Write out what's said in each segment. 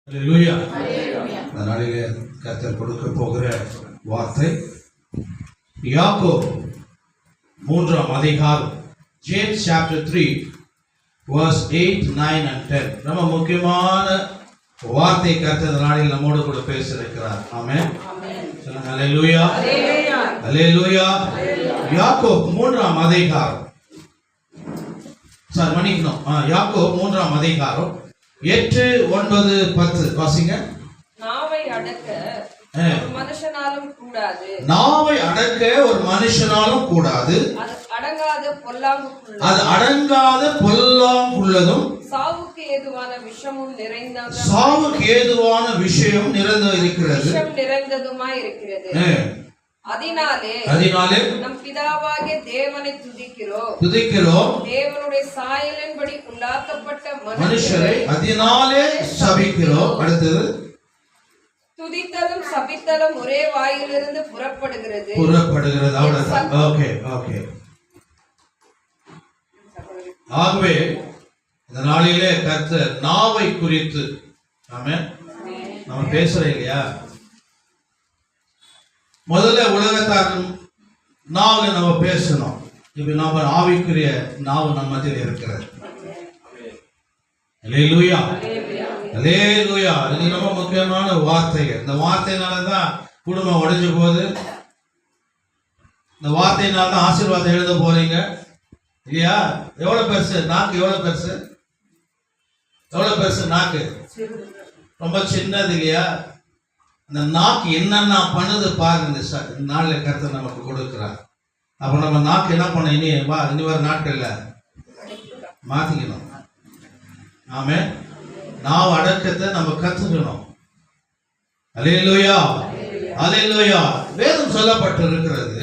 அல்லேலூயா. இந்த நாளிலே கர்த்தர் கொடுக்க போகிற வார்த்தை யாக்கோபு 3ஆம் அதிகாரம், James chapter 3 verse 8, 9 and 10. ரொம்ப முக்கியமான வார்த்தை கர்த்தர் இந்த நாளில் நம்மோடு கூட பேசியிருக்கிறார். ஆமென். சொல்லுங்க அல்லேலூயா. அல்லேலூயா. யாக்கோபு 3ஆம் அதிகாரம், சார் மன்னிக்கணும், யாக்கோபு 3ஆம் அதிகாரம் 8, 9, 10 வாசிங்க. நாவை அடக்க ஒரு மனுஷனாலும் கூடாது. நாவை அடக்க ஒரு மனுஷனாலும் கூடாது. அது அடங்காத பொல்லாங்குள்ளதும், அது அடங்காத பொல்லாங்குள்ளதும், சாவுக்கு ஏதுவான விஷமும் நிறைந்ததும், சாவுக்கு ஏதுவான விஷயம் நிறைந்திருக்கிறது, விஷம் நிறைந்ததுமாய் இருக்கிறது. அதனாலே நம் பிதாவாகிய தேவனை துதிக்கிறோம். தேவனுடைய சாயலின்படி உண்டாக்கப்பட்ட மனுஷரை அதனாலே சபிக்கிறோம். அடுத்தது, துதித்தலும் சபித்தலும் ஒரே வாயிலிருந்து புறப்படுகிறது. அவ்வளவுதான். Okay okay. ஆகவே இந்த நாளிலே கர்த்தர் நாவை குறித்து நம்ம பேசுறோம் இல்லையா? முதல்ல உலகத்தார் நாவல நம்ம பேசணும். இப்ப நம்ம ஆவிக்குரிய நாவு நம்ம மத்தியில் இருக்கிறது. அல்லேலூயா. அல்லேலூயா. இது ரொம்ப முக்கியமான வார்த்தைகள். இந்த வார்த்தையினாலதான் குடும்பம் உடைஞ்சு போகுது. இந்த வார்த்தையினாலதான் ஆசீர்வாதம் எழுத போறீங்க இல்லையா? எவ்வளவு பெருசு நாக்கு, எவ்வளவு பெருசு, எவ்வளவு பெருசு நாக்கு, ரொம்ப சின்னது இல்லையா? அந்த நாக்கு என்னென்ன பண்ணுது பாருங்க. இந்த நாளில் கர்த்தர் நமக்கு கொடுக்கிறார். அப்போ நம்ம நாக்கு என்ன பண்ண, இனி வர நாட்கள்ல மாத்திக்கணும். ஆமே, நாவு அடக்கத்தை நம்ம கத்துக்கணும். அல்லேலூயா. அல்லேலூயா. வேதம் சொல்லப்பட்டு இருக்கிறது,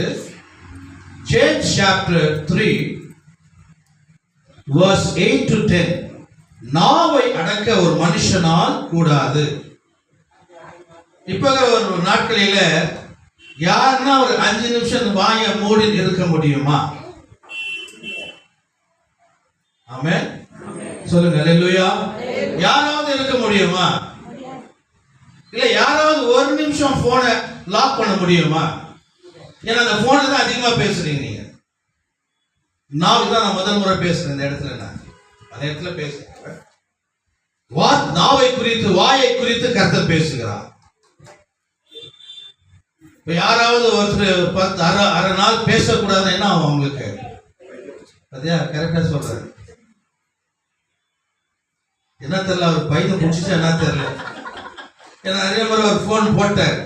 James chapter 3 verse 8 to 10. நாவை அடக்க ஒரு மனுஷனால் கூடாது. இப்ப ஒரு நாட்களில யாருன்னா ஒரு 5 நிமிஷம் வாயை மூடி இருக்க முடியுமா? ஆமென். சொல்லுங்க அல்லேலூயா. யாராவது இருக்க முடியுமா? இல்ல யாராவது ஒரு நிமிஷம் போனை லாக் பண்ண முடியுமா? ஏன்னா அந்த போனை தான் அதிகமா பேசுறீங்க நீங்க. நான் தான் முதல் முறை பேசுறேன் இந்த இடத்துல. நான் அந்த இடத்துல பேசுறேன். நாவை குறித்து, வாயை குறித்து கர்த்தர் பேசுகிறார். இப்ப யாராவது ஒருத்தர் அரை நாள் பேசக்கூடாதுன்னு என்ன ஆகும் அவங்களுக்கு? அதையா கரெக்டா சொல்றாரு. என்ன தெரியல, அவர் பையனை முடிச்சுட்டு என்ன தெரியல. ஏன்னா நிறைய முறை ஒரு போன் போட்டார்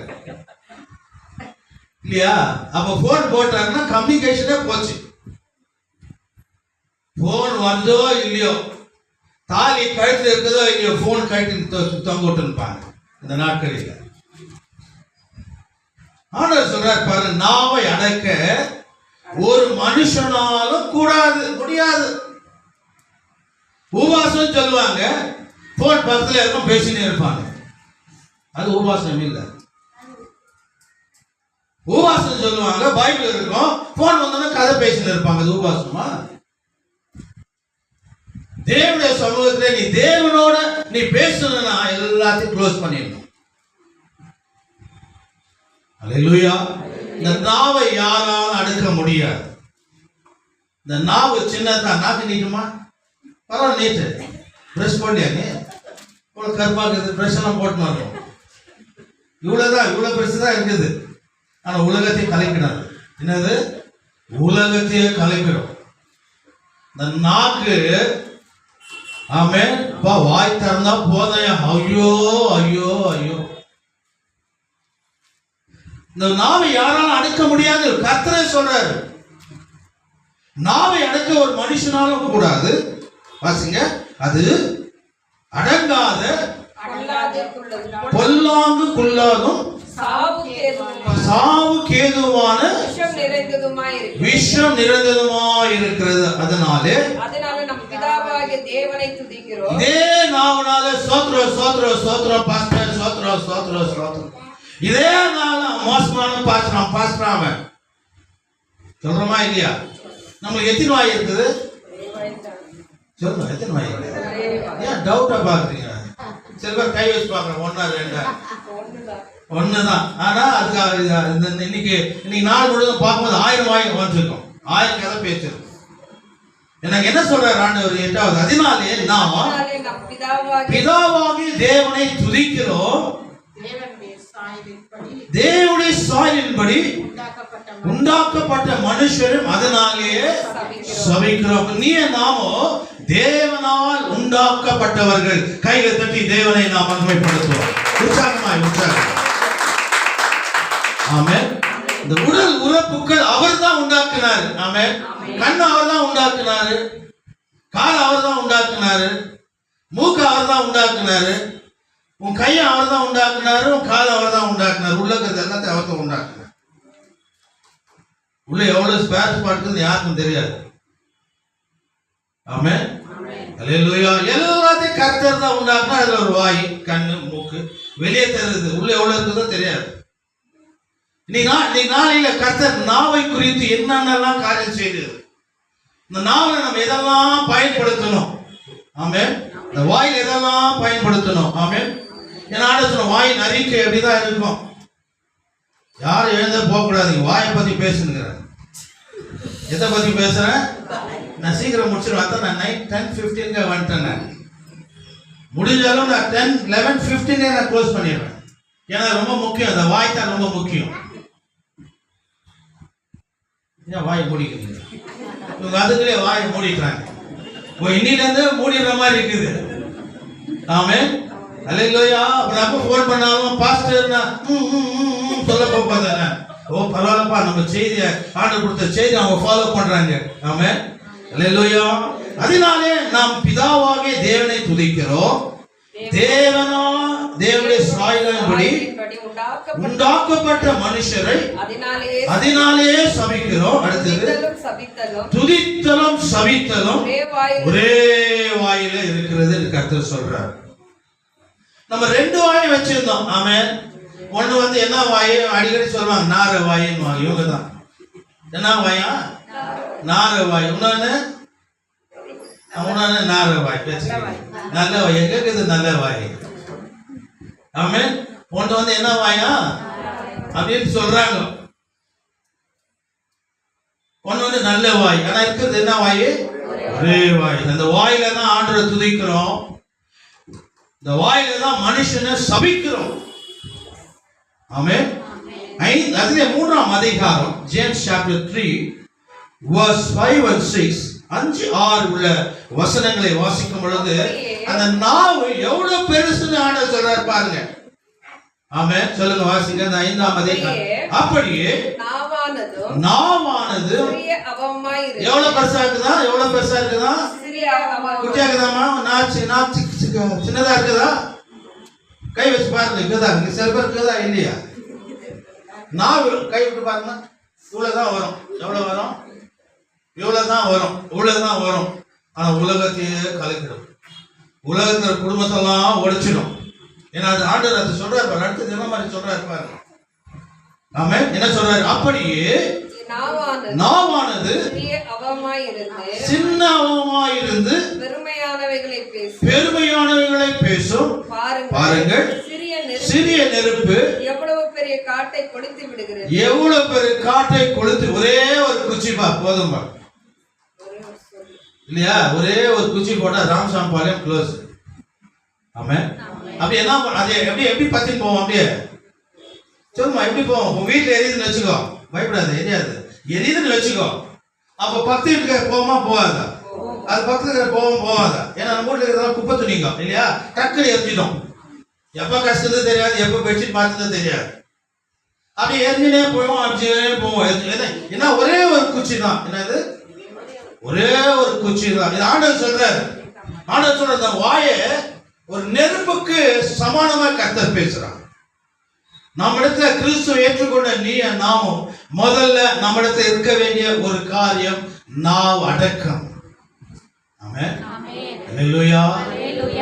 இல்லையா? அப்ப போன் போட்டாருன்னா கம்யூனிகேஷனே போச்சு. போன் வந்தோ இல்லையோ, தாலி கழுத்துல இருக்குதோ இல்லையோ, போன் கழுத்து தொங்க விட்டுருப்பாங்க இந்த நாட்களில். ஆண்டவர் சொல்றார் பாரு, நாவை அடக்க ஒரு மனுஷனாலும் கூடாது, முடியாது. உபாசம் சொல்லுவாங்க, போன் பக்கத்துல இருக்கும் பேசினே இருப்பாங்க. அது உபாசம் இல்லை. உபாசம் சொல்லுவாங்க, பைபிள் இருக்கும், போன் வந்தோன்னா கதை பேசினே இருப்பாங்க. அது உபாசமா? தேவனுடைய சமூகத்துல நீ தேவனோட நீ பேசணும்னா எல்லாத்தையும் க்ளோஸ் பண்ணிடணும். அல்லேலூயா. இந்த நாவை யாராலும் அடுக்க முடியாது. இந்த நாவு சின்னதான். நாக்கு நீட்டுமா? பரவாயில்ல, நீட்டு. பிரஷ் பண்ணியா நீ? இவ்வளவு கருப்பாக்குது, பிரஷ் எல்லாம் போட்டு வரணும். இவ்வளவுதான், இவ்வளவு பெருசுதான் இருக்குது. ஆனா உலகத்தையும் கலைக்கிறாரு. என்னது? உலகத்தையே கலைக்கிறோம் இந்த நாக்கு. ஆமே, வாய் திறந்தா போதையா, ஐயோ ஐயோ ஐயோ. இந்த நாவை யாராலும் அடக்க முடியாது. கர்த்தரே சொல்றாரு, நாவை அடக்க ஒரு மனுஷனாலும் கூடாது. வாசிங்க. அது அடங்காத பொல்லாங்குள்ளதும், சாவுக்கு ஏதுவான விஷம் நிறைந்ததுமாய் இருக்கிறது. அதனாலே நம் பிதாவாகிய தேவனை துதிக்கிறோம். இதே நாவனால ஸ்தோத்திரம் ஸ்தோத்திரம் ஸ்தோத்திரம் பாஸ்டர், ஸ்தோத்திரம் ஸ்தோத்திரம் ஸ்தோத்திரம். இதே நாள் மோசமான பாஸ்டராம சொல்றோமா இல்லையா? நம்மளுக்கு எத்தனை வாய் இருக்குது? சொல்லுங்க, எத்தனை வாய்? ஏன் டவுட்டா பாக்குறீங்க? சில பேர் கை வச்சு பார்க்கறேன், ஒண்ணா ரெண்டா? ஒண்ணுதான். ஒண்ணுதான். ஆனா அதுக்கு இன்னைக்கு நாள் முழுவதும் பார்க்கும்போது 1000 வாய் வந்துருக்கும், 1000 கதை பேச்சிருக்கும். எனக்கு என்ன சொல்றாரு ஆண்டவர் 8வது, அதனாலே நாம் அதனாலே நம் பிதாவாகிய தேவனை துதிக்கிறோம், தேவனுடைய சாயலின்படி உண்டாக்கப்பட்ட மனுஷரும் அதனாலேயே சபிக்கிறோம். நீ நாமோ தேவனால் உண்டாக்கப்பட்டவர்கள். கைகளை தட்டி தேவனை நாம் மகிமைப்படுத்துவோம். உற்சாகமாய் உற்சாகம். ஆமென். இந்த உடல் உறுப்புகள் அவர் தான் உண்டாக்குனாரு. ஆமென். கண் அவர் தான் உண்டாக்குனாரு, கால் அவர் தான் உண்டாக்குனாரு, மூக்கு அவர் தான் உண்டாக்குனாரு, உன் கையை அவர் தான் உண்டாக்குனாரு, உன் காலை அவர் தான் உண்டாக்குனாரு. உள்ள இருக்கிறது எல்லாத்தையும் அவர் தான் உண்டாக்குனார். உள்ள எவ்வளவு ஸ்பேர் பார்க்குன்னு யாருக்கும் தெரியாது. ஆமென். அல்லேலூயா. எல்லாத்தையும் கர்த்தர் தான் உண்டாக்குனா. அதுல ஒரு வாய், கண்ணு, மூக்கு வெளியே தெரியுது, உள்ள எவ்வளவு இருக்குதோ தெரியாது. நீ நாளையில கர்த்தர் நாவை குறித்து என்னென்னலாம் காரியம் செய்தது, இந்த நாவை நம்ம எதெல்லாம் பயன்படுத்தணும். ஆமென். இந்த வாயில் எதெல்லாம் பயன்படுத்தணும். ஆமென். ஏன்னா சொன்ன வாயின் அறிக்கை அப்படிதான் இருக்கும். யாரும் எழுந்த போக கூடாது. வாயை பத்தி பேசுங்கிறேன். எதை பத்தி பேசுறேன்? நான் சீக்கிரம் முடிச்சிருவேன். நான் நைட் 10:15 வந்துட்டேன். நான் முடிஞ்சாலும் நான் 11:15 நான் க்ளோஸ் பண்ணிடுவேன். ஏன்னா ரொம்ப முக்கியம், அந்த வாய் தான் ரொம்ப முக்கியம். ஏன் வாயை மூடிக்கிறீங்க? இவங்க அதுக்குள்ளே வாயை மூடிக்கிறாங்க. இன்னிலேருந்து மூடிடுற மாதிரி இருக்குது. ஆமென். அல்லேலூயா. அப்ப ஃபோன் பண்ணாலும் பாஸ்டர் சொல்ல போகாதானே? ஓ பரவாயில்லப்பா, நம்ம செய்தியை ஆர்டர் கொடுத்த செய்தி அவங்க ஃபாலோ பண்றாங்க. ஆமென். அல்லேலூயா. அதனாலே நாம் பிதாவாகிய தேவனை துதிக்கிறோம், தேவனுடைய சாயலின்படி உண்டாக்கப்பட்ட மனுஷரை அதனாலே சபிக்கிறோம். அடுத்தது துதித்தலும் சபித்தலும் ஒரே வாயில இருக்கிறது கர்த்தர் சொல்றார். நம்ம 2 வாயை வச்சிருந்தோம். ஆமென். ஒண்ணு என்ன வாய்? அடிக்கடி சொல்லுவாங்க நார வாயின்னு வாங்க. இவங்க தான் என்ன வாயா? நார வாய். இன்னொன்னு நார வாய். நல்ல வாய். எங்க இருக்குது நல்ல வாய்? ஆமென். ஒன்று என்ன வாயா அப்படின்னு சொல்றாங்க. ஒன்று நல்ல வாய். ஆனா இருக்கிறது என்ன வாய்? ஒரே வாய். அந்த வாயில தான் ஆண்டவரை துதிக்கிறோம், இந்த வாயில தான் மனுஷனை சபிக்கிறோம். ஆமென். அதிலே 3ஆம் அதிகாரம் ஜேம்ஸ் சாப்டர் 3 verse 5 and 6 5-6 உள்ள வசனங்களை வாசிக்கும் பொழுது அந்த நாவு எவ்வளவு பெருசுன்னு ஆண்டவர் சொல்றாரு பாருங்க. ஆமென். சொல்லுங்க, வாசிங்க. அந்த 5ஆம் அதிகாரம். அப்படியே நாவானது எவ்வளவு பெருசா இருக்குதா? எவ்வளவு பெருசா இருக்குதா? குட்டியா இருக்குதாமா? சின்னதா இருக்குதா? கை வச்சு பாருங்க. இருக்குதா? சில பேர் இருக்குதா இல்லையா? நாவு கை விட்டு பாருங்க. இவ்வளவுதான் வரும். எவ்வளவு வரும்? இவ்வளவுதான் வரும். இவ்வளவுதான் வரும். ஆனா உலகத்தையே கலக்கிடும். உலகத்துல குடும்பத்தெல்லாம் உடைச்சிடும். ஏன்னா அது ஆண்டவர் அதை சொல்றாரு. அடுத்தது என்ன மாதிரி சொல்றாரு பாருங்க. ஆமென். என்ன சொல்றாரு? அப்படியே நாவானது சின்ன அவமாயிருந்து பெருமையானவைகளை பேசும். பாருங்கள், சிறிய நெருப்பு எவ்வளவு பெரிய காட்டை கொளுத்தி விடுகிறது. எவ்வளவு பெரிய காட்டை கொளுத்து. ஒரே ஒரு குச்சி போதும் இல்லையா? ஒரே ஒரு குச்சி போட்டா ராமசாமி பாளையம் க்ளோஸ். ஆமென். அப்படி என்ன அது எப்படி பத்தின்னு போவோம்? அப்படியே சொல்லுமா, எப்படி போவோம்? உங்க வீட்டுல எரியுதுன்னு வச்சுக்கோ, பயப்படாது. எரியுதுன்னு வச்சுக்கோ. அப்ப பக்கத்து வீட்டுக்கு போவோமா? போகாதா? அது பக்கத்துல போகாதா? ஏன்னா நம்ம வீட்டுல இருக்கிறதா குப்பை துணிங்க இல்லையா? டக்குனு எரிஞ்சிடும். எப்ப கஷ்டது தெரியாது, எப்ப பெட்ஷீட் பார்த்தது தெரியாது. அப்படி எரிஞ்சுனே போவோம், அடிச்சுனே போவோம். ஏன்னா ஒரே ஒரு குச்சி தான். என்னது? ஒரே ஒரு குச்சி தான். இது ஆண்டவர் சொல்றாரு. ஆண்டவர் சொல்ற அந்த வாயை ஒரு நெருப்புக்கு சமானமா கர்த்தர் பேசுறான். நம்மிடத்துல கிறிஸ்துவை ஏற்றுக்கொண்ட நீ நாமும் முதல்ல நம்மிடத்துல இருக்க வேண்டிய ஒரு காரியம் நாவ் அடக்கம். ஆமென். அல்லேலூயா.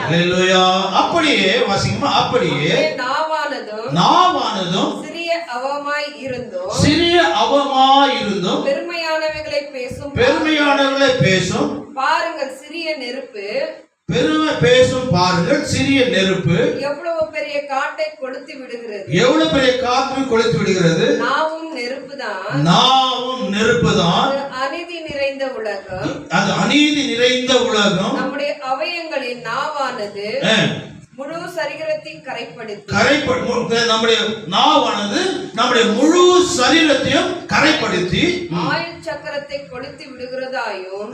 அல்லேலூயா. அப்படியே வாசிங்கமா. அப்படியே நாவானதும் சிறிய அவமாய் இருந்தும் பெருமையானவைகளை பேசும். பாருங்கள், சிறிய நெருப்பு பெருமை பேசும் பாருங்கள் சிறிய நெருப்பு எவ்வளவு பெரிய காட்டை கொளுத்தி விடுகிறது. எவ்வளவு பெரிய காற்று கொளுத்து விடுகிறது. நாவும் நெருப்புதான். நாவும் நெருப்புதான். அது அநீதி நிறைந்த உலகம். அது அநீதி நிறைந்த உலகம். நம்முடைய அவயங்களின் நாவானது முழு சரீரத்தையும் கரைப்படுத்தி நம்முடைய நாவானது நம்முடைய முழு சரீரத்தையும் கரைப்படுத்தி ஆயுள் சக்கரத்தை கொளுத்தி விடுகிறதாயும்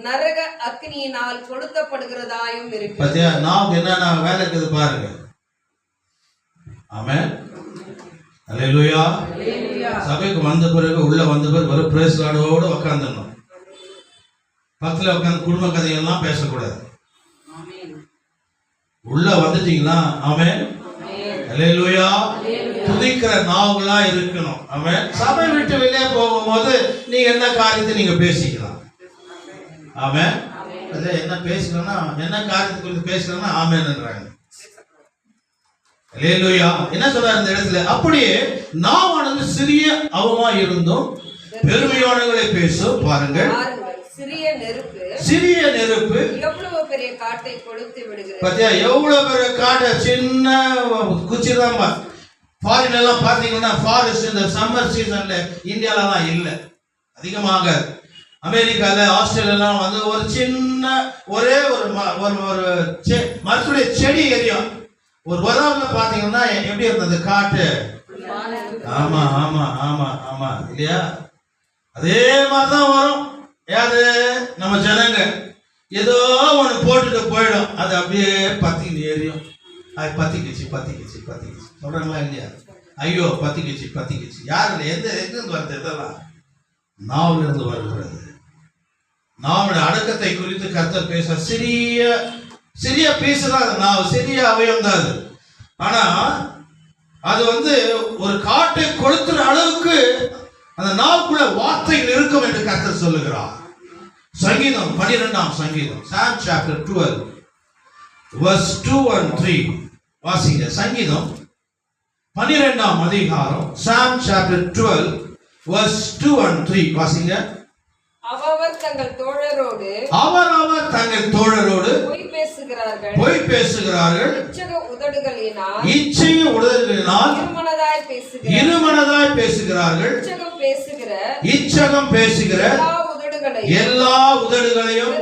நரக அக்னியினால் கொளுத்தப்படுகிறதாயும் இருக்கு. பத்தியா நாவுக்கு என்னென்ன வேலை இருக்குது பாருங்க. ஆமென். அல்லேலூயா. சபைக்கு வந்த பிறகு உள்ள வந்த பிறகு ஒரு பிரேஸ் கார்டோட உட்காந்துடணும். பக்கத்துல உட்காந்து குடும்ப கதையெல்லாம் பேசக்கூடாது. உள்ள வந்துட்டீங்களா? ஆமென். அல்லேலூயா. துதிக்கிற நாவுகளா இருக்கணும். ஆமென். சபை விட்டு வெளியே போகும்போது நீங்க என்ன காரியத்தை நீங்க பேசிக்கலாம். ஆமென். அது என்ன பேசணும்னா என்ன காரியத்தை குறித்து பேசணும்னா ஆமென்ன்றாங்க. அல்லேலூயா. என்ன சொல்றாரு இந்த இடத்துல? அப்படியே நாவானது சிறிய அவமா இருந்தும் பெருமையானவர்களை பேசும் பாருங்கள். சிறிய நெருப்பு எவ்வளவு பெரிய காட்டை கொளுத்தி விடுகிறது. பத்தியா எவ்வளவு பெரிய காட்டை சின்ன குச்சி தான். ஃபாரின் எல்லாம் பாத்தீங்கன்னா ஃபாரஸ்ட் இந்த சம்மர் சீசன்ல இந்தியாலலாம் இல்லை அதிகமாக. அமெரிக்கால ஆஸ்திரேலியாலாம் வந்து ஒரு சின்ன ஒரே ஒரு மரத்துடைய செடி எரியும். ஒரு உறவுல பாத்தீங்கன்னா எப்படி இருந்தது காட்டு? ஆமா ஆமா ஆமா ஆமா இல்லையா? அதே மாதிரிதான் வரும். யாரு? நம்ம ஜனங்க ஏதோ ஒண்ணு போட்டுட்டு போயிடும். அது அப்படியே பத்திக்கிட்டு எரியும். அது பத்திக்கிச்சு சொல்றாங்களா இல்லையா? ஐயோ பத்திக்கிச்சு யாரு? எங்கிருந்து வருது? இதெல்லாம் நாவல இருந்து வருகிறது. நாவுடைய அடக்கத்தை குறித்து கர்த்தர் பேச சிறிய பீஸ் தான் அது. நாவு சிறிய அவயம் தான் அது. ஆனா அது வந்து ஒரு காட்டை கொளுத்துற அளவுக்கு அந்த நாவுக்குள்ள வார்த்தைகள் இருக்கும் என்று கர்த்தர் சொல்லுகிறார். சங்கீதம் 12ஆம் சங்கீதம் Psalm chapter 12 verse 2 and 3 வாசிங்க. சங்கீதம் 12ஆம் அதிகாரம் Psalm chapter 12 verse 2 and 3 வாசிங்க. அவரவர் தங்கள் தோழரோடு பொய் பேசுகிறார்கள். இச்சைய உதடுகளினால் இருமனதாய் பேசுகிறார்கள். இச்சகம் பேசுகிற எல்லா உதடுகளையும்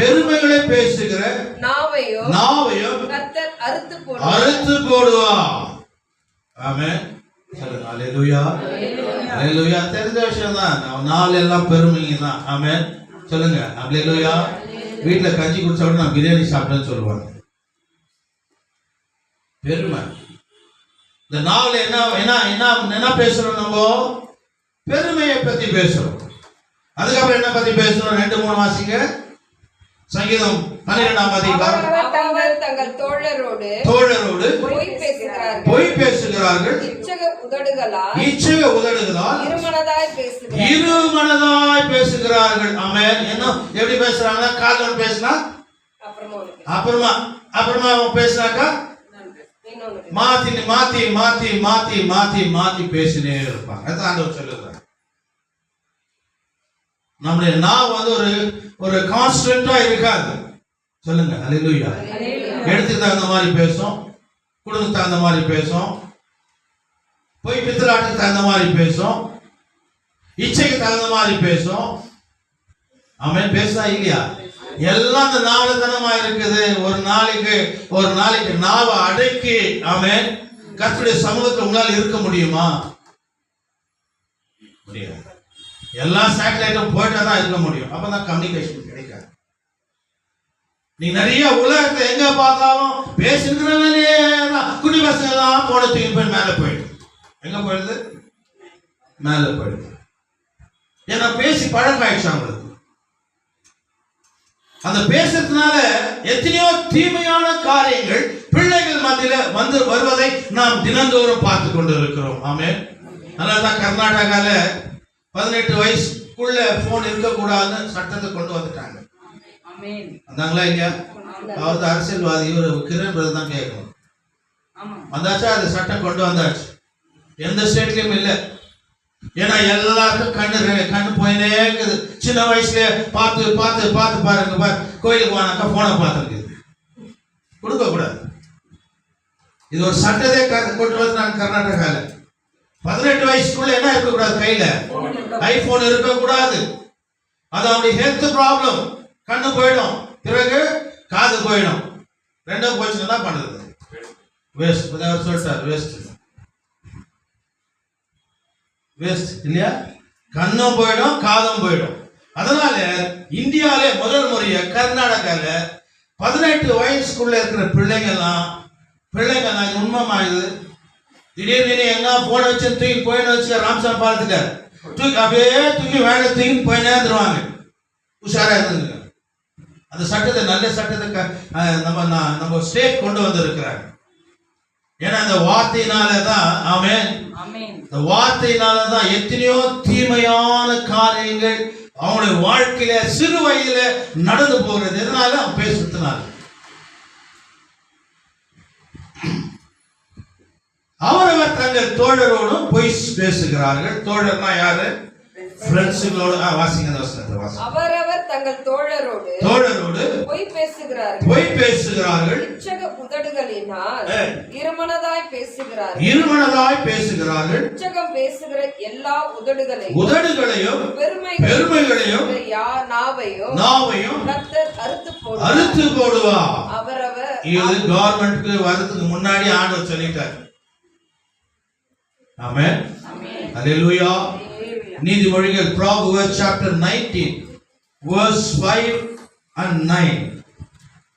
பெருமைகளை பேசுகிற நாவையும் கர்த்தர் அறுத்து போடுவார். ஆமென். சொல்லுங்க அல்லேலூயா. அல்லேலூயா. தெரிஞ்ச விஷயம் தான். நாள் எல்லாம் பெருமைங்க தான். ஆமென். சொல்லுங்க அல்லேலூயா. வீட்டுல கஞ்சி குடிச்ச உடனே நான் பிரியாணி சாப்பிட்டேன்னு சொல்லுவாங்க. பெருமை. இந்த நாவல என்ன பேசுறோம்? நம்ம பெருமையை பத்தி பேசுறோம். அதுக்கப்புறம் என்ன பத்தி பேசுறோம்? 2-3 வாசிங்க. சங்கீதம் 12ஆம் அதிகாரம் தங்கள் தோழரோடு பொய் பேசுகிறார்கள். இச்சக உதடுகளால் இருமனதாய் பேசுகிறார்கள். ஆமென். என்ன எப்படி பேசுறாங்க? காதல் பேசினா அப்புறமா பேசினாக்கா மாத்தி பேசினே இருப்பாங்க. அதான் ஆண்டவர் சொல்லுகிறார். நம்முடைய நாவு வந்து ஒரு கான்ஸ்டன்டா இருக்காது. சொல்லுங்க அல்லேலூயா. எடுத்துக்கு தகுந்த மாதிரி பேசும், குடும்பத்துக்கு தகுந்த மாதிரி பேசும், போய் பித்தலாட்டுக்கு தகுந்த மாதிரி பேசும், இச்சைக்கு தகுந்த மாதிரி பேசும். ஆமென். பேசுதா இல்லையா? எல்லாம் அந்த நாவலத்தனமா இருக்குது. ஒரு நாளைக்கு நாவை அடக்கி ஆமென் கர்த்தருடைய சமூகத்தில் உங்களால் இருக்க முடியுமா? முடியாது. எல்லா சேட்டலைட்டும் போயிட்டா தான் இருக்க முடியும். அப்பதான் கம்யூனிகேஷன் கிடைக்காது. நீ நிறைய உலகத்தை எங்க பார்த்தாலும் பேசுகிற வேலையே குடி பசங்க எல்லாம் போட தூக்கி போய் மேல போயிடுது. எங்க போயிடுது? மேல போயிடுது. ஏன்னா பேசி பழக்காயிடுச்சு அவங்களுக்கு. அந்த பேசுறதுனால எத்தனையோ தீமையான காரியங்கள் பிள்ளைகள் மத்தியில வருவதை நாம் தினந்தோறும் பார்த்து கொண்டு இருக்கிறோம். ஆமென். அதனாலதான் கர்நாடகால 18 வயசுக்குள்ள போன் இருக்கக்கூடாதுன்னு சட்டத்தை கொண்டு வந்துட்டாங்க. வந்தாங்களா இல்லையா? அதாவது அரசியல்வாதி கிரண் பிரதர் தான் கேட்கணும். வந்தாச்சா? அது சட்டம் கொண்டு வந்தாச்சு. எந்த ஸ்டேட்லயும் இல்லை. ஏன்னா எல்லாருக்கும் கண்ணு போயினே இருக்குது. சின்ன வயசுல பார்த்து பாருங்க. கோயிலுக்கு வானாக்கா போனை பார்த்துருக்குது. கொடுக்க கூடாது. இது ஒரு சட்டத்தை கொண்டு வந்து நான் கர்நாடகாவில் 18 வயசுக்குள்ள என்ன இருக்கக்கூடாது, கையில ஐபோன் இருக்கக்கூடாது. அது அவனுடைய ஹெல்த் ப்ராப்ளம். கண்ணு போயிடும், பிறகு காது போயிடும். ரெண்டும் போச்சுன்னா என்ன பண்றது? வேஸ்ட். சொல்லிட்டார், வேஸ்ட் வேஸ்ட் இல்லையா? கண்ணும் போயிடும், காதும் போயிடும். அதனால இந்தியாவிலே முதல் முறைய கர்நாடகால 18 வயசுக்குள்ள இருக்கிற பிள்ளைங்கெல்லாம் உண்மமாயுது. திடீர்னு எங்க போன வச்சு தூக்கி போயின்னு வச்சு ராம்சாமி பாலத்துக்க தூக்கி அப்படியே தூக்கி வேலை தூக்கி போயினே இருந்துருவாங்க. உஷாரா இருந்துங்க. அந்த சட்டத்தை, நல்ல சட்டத்தை நம்ம ஸ்டேட் கொண்டு வந்து இருக்கிறாங்க. ஏன்னா அந்த வார்த்தையினாலதான், ஆமென், இந்த வார்த்தையினாலதான் எத்தனையோ தீமையான காரியங்கள் அவங்களுடைய வாழ்க்கையில சிறு வயதில நடந்து போகிறது. எதனால? அவன் பேசுறதுனால. அவரவர் தங்கள் தோழரோடும் பொய் பேசுகிறார்கள். தோழர்னா யாரு? ஃப்ரெண்ட்ஸுகளோடு. வாசிங்க அந்த வசனத்தை வாசிங்க. அவரவர் தங்கள் தோழரோடு பொய் பேசுகிறார்கள். இச்சக உதடுகளினால் இருமனதாய் பேசுகிறார்கள். இச்சகம் பேசுகிற எல்லா உதடுகளையும் பெருமைகளையும் நாவையும் கர்த்தர் அறுத்து போடுவார். அவரவர். இது கவர்மெண்ட்க்கு வரதுக்கு முன்னாடி ஆண்டவர் சொல்லிட்டார். ஆமென், ஹalleluya. நீதிமொழிகள், Proverbs chapter 19 verse 5 and 9.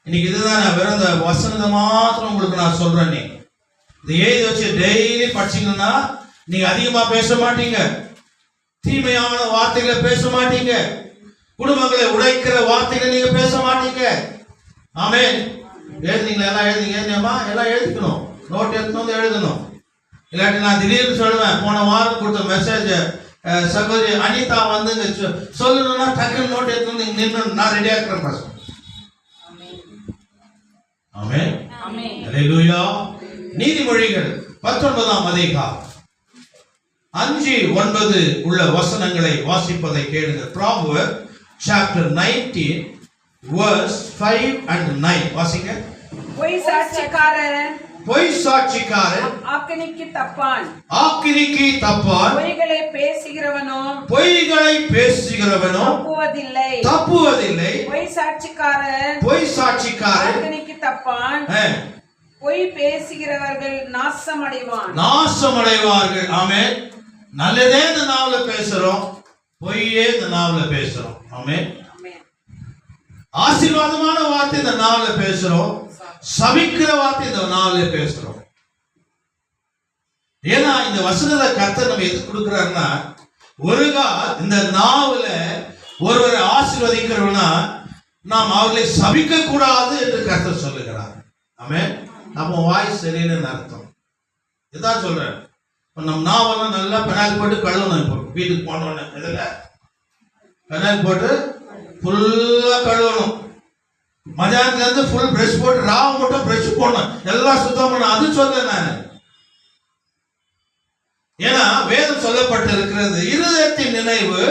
இன்னைக்கு இதுதான் நான் வெறும் இந்த வசனத்தை மாத்திரம் உங்களுக்கு நான் சொல்றேன். இதை எழுதி வச்சு டெய்லி படிச்சீங்கன்னா நீங்க அதிகமா பேச மாட்டீங்க, தீமையான வார்த்தைகளை பேச மாட்டீங்க, குடும்பங்களை உடைக்கிற வார்த்தைகளை நீங்க பேச மாட்டீங்க. ஆமென். எழுதிங்களா? எல்லாம் எழுதிங்கம்மா, எல்லாம் எழுதிக்கணும். நோட் எடுத்து எழுதணும். இல்லாட்டி நான் திடீர்னு சொல்லுவேன், போன வாரம் கொடுத்த மெசேஜ் சகோதரி அனிதா வந்து சொல்லணும்னா டக்குன்னு நோட் எடுத்து நின்று நான் ரெடியா இருக்கிறேன் பாஸ். ஆமென், ஹalleluya. நீதிமொழிகள் 19ஆம் அதிகாரம் 5-9 உள்ள வசனங்களை வாசிப்பதை கேளுங்க. Proverbs chapter 19 verse 5 and 9 வாசிங்க. பொய் சாட்சிக்காரன் ஆக்கினிக்கு தப்பான். பொய்களை பேசுகிறவனோ தப்புவதில்லை. பொய் சாட்சிக்காரன் ஆக்கினிக்கு தப்பான். பொய் பேசுகிறவர்கள் நாசமடைவார்கள். ஆமென். நல்லதே இந்த நாவல பேசுறோம், பொய்யே இந்த நாவல பேசுறோம். ஆமென். ஆசீர்வாதமான வார்த்தை இந்த நாவல பேசுறோம், சபிக்கிற வார்த்தை இந்த நாவல பேசுறோம். ஏன்னா இந்த வசனத்தை கர்த்தர் நம்ம எது கொடுக்கிறாருன்னா, ஒரு இந்த நாவல ஒருவரை ஆசீர்வதிக்கிறவனா நாம் அவர்களை சபிக்க கூடாது என்று கர்த்தர் சொல்லுகிறார். ஆமென். நம்ம வாய் சரியில்லைன்னு அர்த்தம். இதான் சொல்றேன். நம்ம நாவெல்லாம் நல்லா பெனாயில் போட்டு கழுவணும். இப்போ வீட்டுக்கு போனோன்னு இதில் பெனாயில் போட்டு ஃபுல்லா கழுவணும். மதியானத்துல இருந்து ஃபுல் பிரஷ் போட்டு ராவ மட்டும் பிரஷ் போடணும், எல்லாம் சுத்தம் பண்ணணும். அது சொல்றேன் நான். ஏன்னா வேதம் சொல்லப்பட்டு இருக்கிறது, இருதயத்தின் நினைவு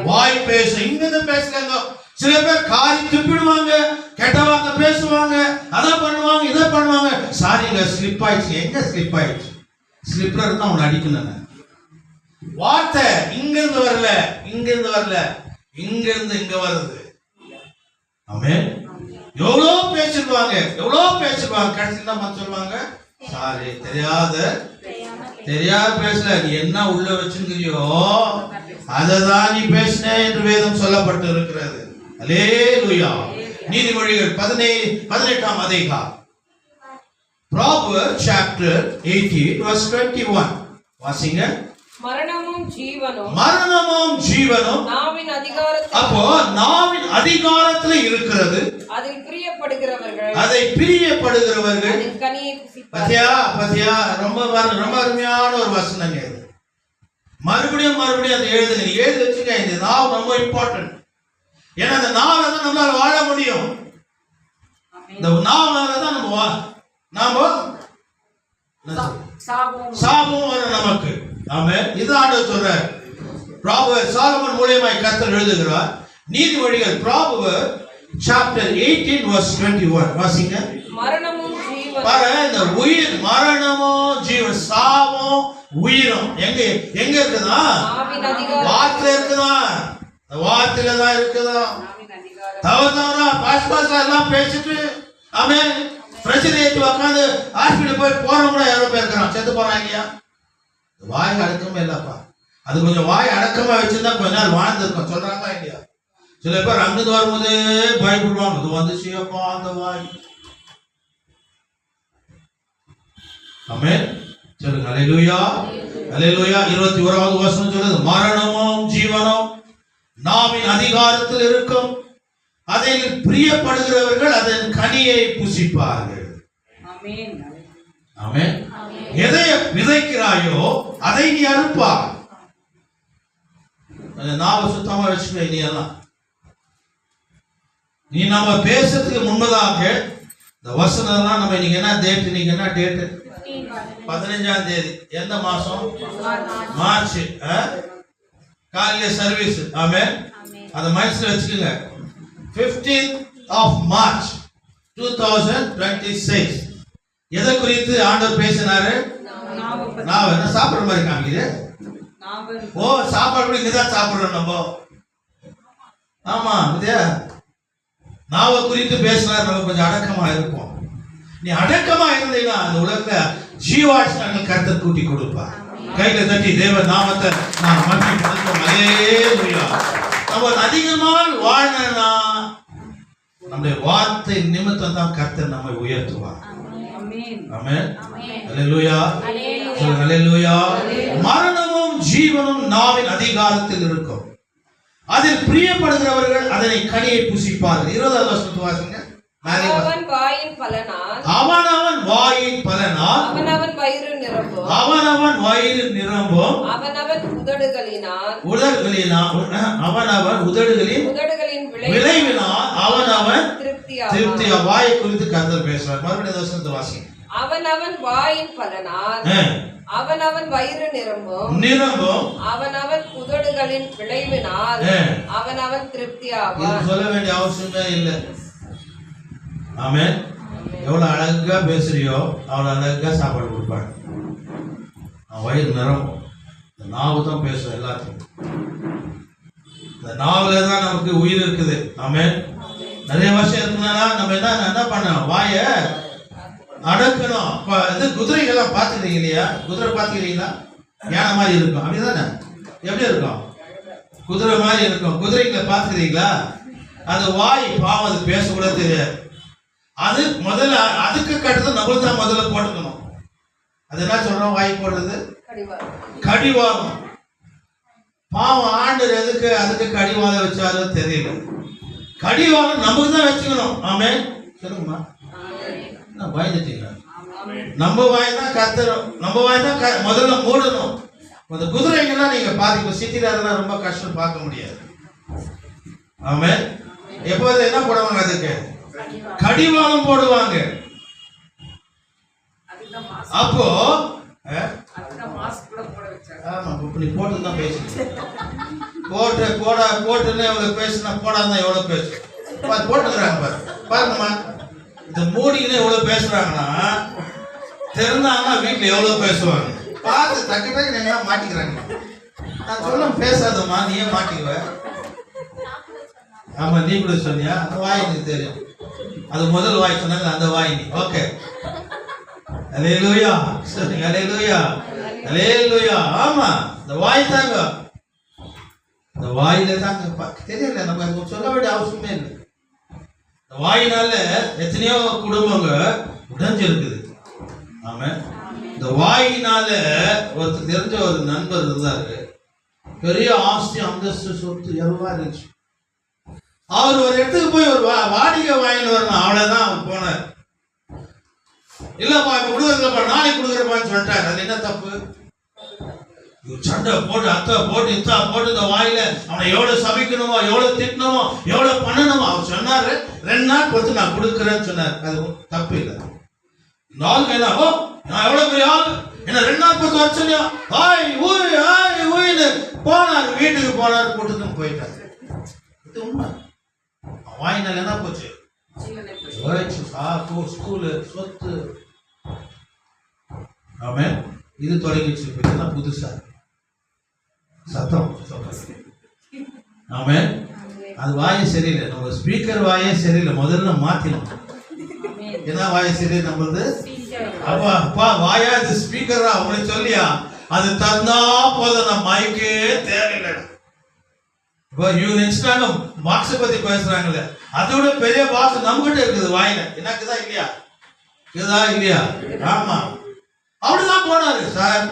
வாய் பேசும். இங்கிருந்து பேசலங்க. சில பேர் காரி துப்பிடுவாங்க, கெட்ட வார்த்தை பேசுவாங்க, அதை பண்ணுவாங்க, இதை பண்ணுவாங்க. சாரிங்க, ஸ்லிப் ஆயிடுச்சு. எங்க ஸ்லிப் ஆயிடுச்சு? ஸ்லிப்ல இருந்தா அவனை அடிக்கணும். வார்த்தை இங்கிருந்து வரல, இங்கிருந்து வரல, இங்கிருந்து இங்க வருது. ஆமென். எவ்வளவு பேசிடுவாங்க, கடைசியில் தான் சொல்லுவாங்க, சாரி தெரியாத பேசல, நீ என்ன உள்ள வச்சுங்கிறியோ அததான் நீ பேசின என்று வேதம் சொல்லப்பட்டு இருக்கிறது. அல்லேலூயா. நீதிமொழிகள் 18ஆம் அதிகாரம், Proverbs chapter 18 verse 21 வாசிங்க. மரணமும் ஜீவனும் நாவின் அதிகாரத்தில். அப்போ நாவின் அதிகாரத்துல இருக்கிறது. அதில் பிரியப்படுகிறவர்கள் அதின் கனியை புசிப்பார்கள். பத்தியா ரொம்ப அருமையான ஒரு வசனங்க இது. மறுபடியும் அதை எழுதுங்க. நீ எழுதி வச்சுக்க. இந்த நாவ் ரொம்ப இம்பார்ட்டன்ட். ஏன்னா அந்த நாவல தான் நம்மளால வாழ முடியும். இந்த நாவல தான் நாம சாபம் வரும் நமக்கு. ஆமென். இது ஆண்டவர் சொல்றார். சாலமன் மூலமாய் கர்த்தர் எழுதுகிறார். நீதிமொழிகள் Proverbs chapter 18 verse 21 வாசிங்க. மரணமும் ஜீவனும் பாரு, இந்த உயிர், மரணமும் ஜீவன், சாவும் உயிரும் எங்க எங்க இருக்குதா? ஆவின் அதிகாரம் வார்த்தையில இருக்குதா? வார்த்தையில தான் இருக்குதா? தவறா பாஸ்பாஸ் எல்லாம் பேசிட்டு ஆமென் பிரச்சனை ஏற்றி உட்காந்து ஹாஸ்பிட்டல் போய் போறவங்க கூட எவ்வளவு பேர் இருக்கிறான், செத்து போறான் இல்லையா? வாய் அடக்கமே இல்லப்பா. அது கொஞ்சம் வாய் அடக்கமா வச்சிருந்தா கொஞ்ச நாள் வாழ்ந்துருக்கும். சொல்றாங்களா இல்லையா? சில பேர் அங்கிருந்து வரும்போது பயப்படுவாங்க, இது வந்துச்சுப்பா அந்த வாய். ஆமென் சொல்லுங்க. அல்லேலூயா அல்லேலூயா. 21வது வசனம் சொல்லுது, மரணமும் ஜீவனும் நாவின் அதிகாரத்தில் இருக்கும், அதில் பிரியப்படுகிறவர்கள் அதன் கனியை புசிப்பார்கள். ஆமென். எதை விதைக்கிறாயோ அதை நீ அறுப்பாய். நாவை சுத்தமா வச்சுக்க. நீ எல்லாம் நீ நம்ம பேசுறதுக்கு முன்பதாக இந்த வசனம்லாம் நம்ம இன்னைக்கு என்ன டேட்? இன்னைக்கு என்ன டேட்? 15ஆம் தேதி. எந்த மாசம்? மார்ச். காலையில சர்வீஸ். ஆமென். அத மனசுல வச்சுக்கோங்க. 15th of March 2026. எதை குறித்து ஆண்டவர் பேசினாரு? நாவ. என்ன சாப்பிடுற மாதிரி காமிக்குது? ஓ, சாப்பாடு இங்கதான் சாப்பிடுறோம் நம்ம. ஆமா, இதே நாவ குறித்து பேசினார். நம்ம கொஞ்சம் அடக்கமா இருப்போம். நீ அடக்கமா இருந்தீங்கன்னா அந்த உலகத்துல ஜீவாட்சியங்கள் கர்த்தர் கூட்டி கொடுப்பா. கையில தட்டி தேவ நாமத்தை நான் மகிமை படுத்துவோம். அல்லேலூயா. நம்ம அதிகமாக வாழனா நம்முடைய வார்த்தை நிமித்தம் தான் கர்த்தர் நம்மை உயர்த்துவார். ஆமென். அல்லேலூயா. சொல்லுங்க அல்லேலூயா. மரணமும் ஜீவனும் நாவின் அதிகாரத்தில் இருக்கும், அதில் பிரியப்படுகிறவர்கள் அதனை கனியை புசிப்பார்கள். 20வது வசனத்தை வாசிங்க. அவன் வாயின் பலனால் அவனவன் வாயின் பலனால் அவனவன் வயிறு நிரம்பும், அவனவன் வயிறு நிரம்பும், அவனவன் உதடுகளினால் அவனவன் உதடுகளின் விளைவினால் அவனவன் திருப்தியா. வாயை குறித்து கர்த்தர் பேசுவார். மறுபடியும் வசனத்தை வாசிங்க. அவனவன் வாயின் பலனால் அவனவன் வயிறு நிரம்பும், அவனவன் உதடுகளின் விளைவினால் அவனவன் திருப்தியாவான். சொல்ல வேண்டிய அவசியமே இல்லை. ஆமென். எவ்வளவு அழகா பேசுறியோ அவ்வளவு அழகா சாப்பாடு கொடுப்பாங்க. வயிறு நிரம்பும். இந்த நாவு தான் பேசும் எல்லாத்தையும். இந்த நாவுல தான் நமக்கு உயிர் இருக்குது. ஆமென். நிறைய வருஷம் இருக்குன்னா நம்ம என்ன பண்ணணும்? வாயை அடக்கணும். இது குதிரைகள்லாம் பார்த்துக்கிறீங்க இல்லையா? குதிரை பார்த்துக்கிறீங்களா? யானை மாதிரி இருக்கும், அப்படிதானே? எப்படி இருக்கும்? குதிரை மாதிரி இருக்கும். குதிரைகளை பார்த்துக்கிறீங்களா? அது வாய் பாவம், அது பேச கூட தெரியாது. அது முதல்ல அதுக்கு கட்டுறது நம்மளுக்கு தான் முதல்ல போட்டுக்கணும். அது என்ன சொல்றோம்? வாய் போடுறது கடிவாதம். பாவம் ஆண்டவர் எதுக்கு அதுக்கு கடிவாதம் வச்சாலும் தெரியல. கடிவாதம் நமக்கு தான் வச்சுக்கணும். ஆமென். சொல்லுங்கம்மா. பயந்துட்டீங்க. நம்ம வாய் தான் கத்தணும். நம்ம வாய் தான் முதல்ல மூடணும். அந்த குதிரைங்கெல்லாம் நீங்க பாத்தீங்க, சிட்டில அதெல்லாம் ரொம்ப கஷ்டம், பார்க்க முடியாது. ஆமென். எப்போது என்ன போடுவாங்க? அதுக்கு கடிவாளம் போடுவாங்க. அப்போ ஆமா, இப்படி போட்டுதான் பேசுறேன். போட்டுன்னு எவ்வளவு பேசுனா போடாதான் எவ்வளவு பேசு போட்டுக்கிறாங்க பாரு. பாருங்கம்மா, இந்த மூடின்னு எவ்வளவு பேசுறாங்கன்னா தெரிந்தாங்கன்னா வீட்டுல எவ்வளவு பேசுவாங்க. பார்த்து டக்கு டக்கு நீங்க மாட்டிக்கிறாங்க. நான் சொல்ல பேசாதம்மா, நீயே மாட்டிக்குவ. ஆமா, நீ கூட சொன்னியா? அந்த வாய் எனக்கு தெரியும். அது முதல் வாய் சொன்னாங்க, அந்த வாய் நீ. ஓகே. அல்லேலூயா. சொல்லுங்க அல்லேலூயா. அல்லேலூயா. ஆமா, இந்த வாய் தாங்க. இந்த வாயில தாங்க தெரியல, நம்ம சொல்ல வேண்டிய அவசியமே இல்லை. இந்த வாயினால எத்தனையோ குடும்பங்க உடைஞ்சிருக்குது. ஆமா, இந்த வாயினால ஒருத்தர் தெரிஞ்ச ஒரு நண்பர் இருந்தாரு. பெரிய ஆஸ்தி, அந்தஸ்து, சொத்து எல்லாம் இருந்துச்சு. அவர் ஒரு இடத்துக்கு போய் ஒரு வாடிக்கை வாங்கிட்டு வரணும், அவ்வளவுதான் அவர் போனார். இல்லப்பா இப்ப கொடுக்குறப்பா, நாளைக்கு கொடுக்குறப்பான்னு சொல்லிட்டாரு. அது என்ன தப்பு? சண்டை போட்டு அத்தை போட்டு இத்தா போட்டு இந்த வாயில அவனை எவ்வளவு சமைக்கணுமோ, எவ்வளவு திட்டணுமோ, எவ்வளவு பண்ணணுமோ அவர் சொன்னாரு. 2 நாள் பொறுத்து நான் கொடுக்குறேன்னு சொன்னார். அது தப்பு இல்லை. நாள் என்ன, ஓ நான் எவ்வளவு பெரிய ஆள், என்ன 2 நாள் பொறுத்து வர சொன்னியா? போனார், வீட்டுக்கு போனார், கூட்டத்துக்கு போயிட்டார். இது உண்மை. வாயினால் என்ன போச்சு? ஸ்கூலு, சொத்து. ஆமென். இது தொடங்கிச்சு. இப்ப புதுசா சத்தம். ஆமென். அது வாயே சரியில்லை. நம்ம ஸ்பீக்கர் வாயே சரியில்லை. முதல்ல மாத்தினோம். என்ன வாய சரியில்லை நம்மளது? அப்பா வாயா இது ஸ்பீக்கரா உங்களுக்கு சொல்லியா? அது தந்தா போதும். நம்ம மைக்கே தேவையில்லை. இப்போ இவங்க நினைச்சிட்டாங்க மார்க்ஸை பத்தி பேசுறாங்களே, அதோட பெரிய பாஸ் நம்மகிட்ட இருக்குது வாயில. எனக்குதான் இல்லையா? இதுதா இல்லையா? ஆமா. அப்படிதான் போனாரு. சார்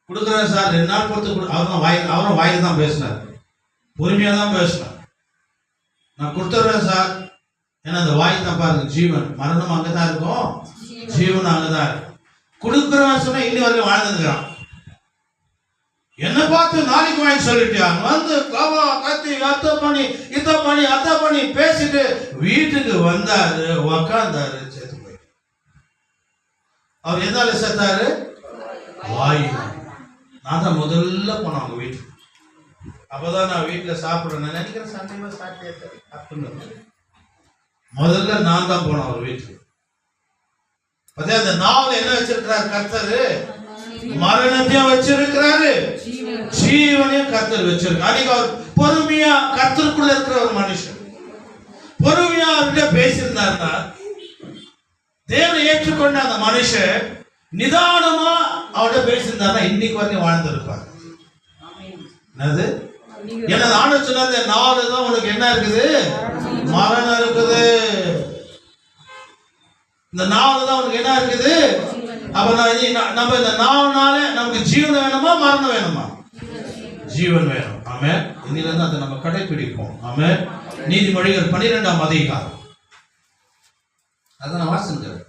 கொடுக்குறேன் சார், 2 நாள் பொறுத்து அவரும் வாயில தான் பேசினார். பொறுமையா தான் பேசினார். நான் கொடுத்துட்றேன் சார். ஏன்னா அந்த வாய் தான் பாருங்க ஜீவன். மரணம் அங்கதான் இருக்கும், ஜீவன் அங்கதான் இருக்கும். கொடுக்குறவன் சொன்னா இன்னி வரைக்கும் வாழ்ந்துருக்கான். என்ன பார்த்து நாளைக்கு வாங்கி சொல்லிட்டாங்க. வந்து கவா கத்தி அத்தை பண்ணி பேசிட்டு வீட்டுக்கு வந்தாரு, உக்காந்தாரு, செத்து போய். அவர் எதால செத்தாரு? வாய். நான் தான் முதல்ல போனேன் அவங்க வீட்டுக்கு. அப்பதான் நான் வீட்டுல சாப்பிடுறேன் நினைக்கிறேன். சண்டை சாப்பிட்டு முதல்ல நான் தான் போனேன் அவர் வீட்டுக்கு. அதே அந்த நாவல் என்ன வச்சிருக்கிறாரு கர்த்தரு? மரணத்தையும் வச்சிருக்கிறாரு, ஜீவனையும் கர்த்தர் வச்சிருக்காரு. அன்னைக்கு அவர் பொறுமையா கர்த்தருக்குள்ள இருக்கிற ஒரு மனுஷன் பொறுமையா அவர்கிட்ட பேசியிருந்தாருன்னா, தேவனை ஏற்றுக்கொண்ட அந்த மனுஷன் நிதானமா அவர்கிட்ட பேசியிருந்தாருன்னா இன்னைக்கு வரைக்கும் வாழ்ந்திருப்பார். என்னது? ஏன்னா நானும் சொன்ன 4 தான் உனக்கு என்ன இருக்குது? மரணம் இருக்குது. இந்த 4 தான் உனக்கு என்ன இருக்குது? அப்ப நம்ம இந்த 4 நாளே நமக்கு ஜீவன் வேணுமா மரணம் வேணுமா? ஜீவன் வேணும். ஆமென். இன்னில இருந்து அதை நம்ம கடைபிடிப்போம். ஆமென். நீதிமொழிகள் 12ஆம் அதிகாரம். அத நான் வாசிக்கிறேன்.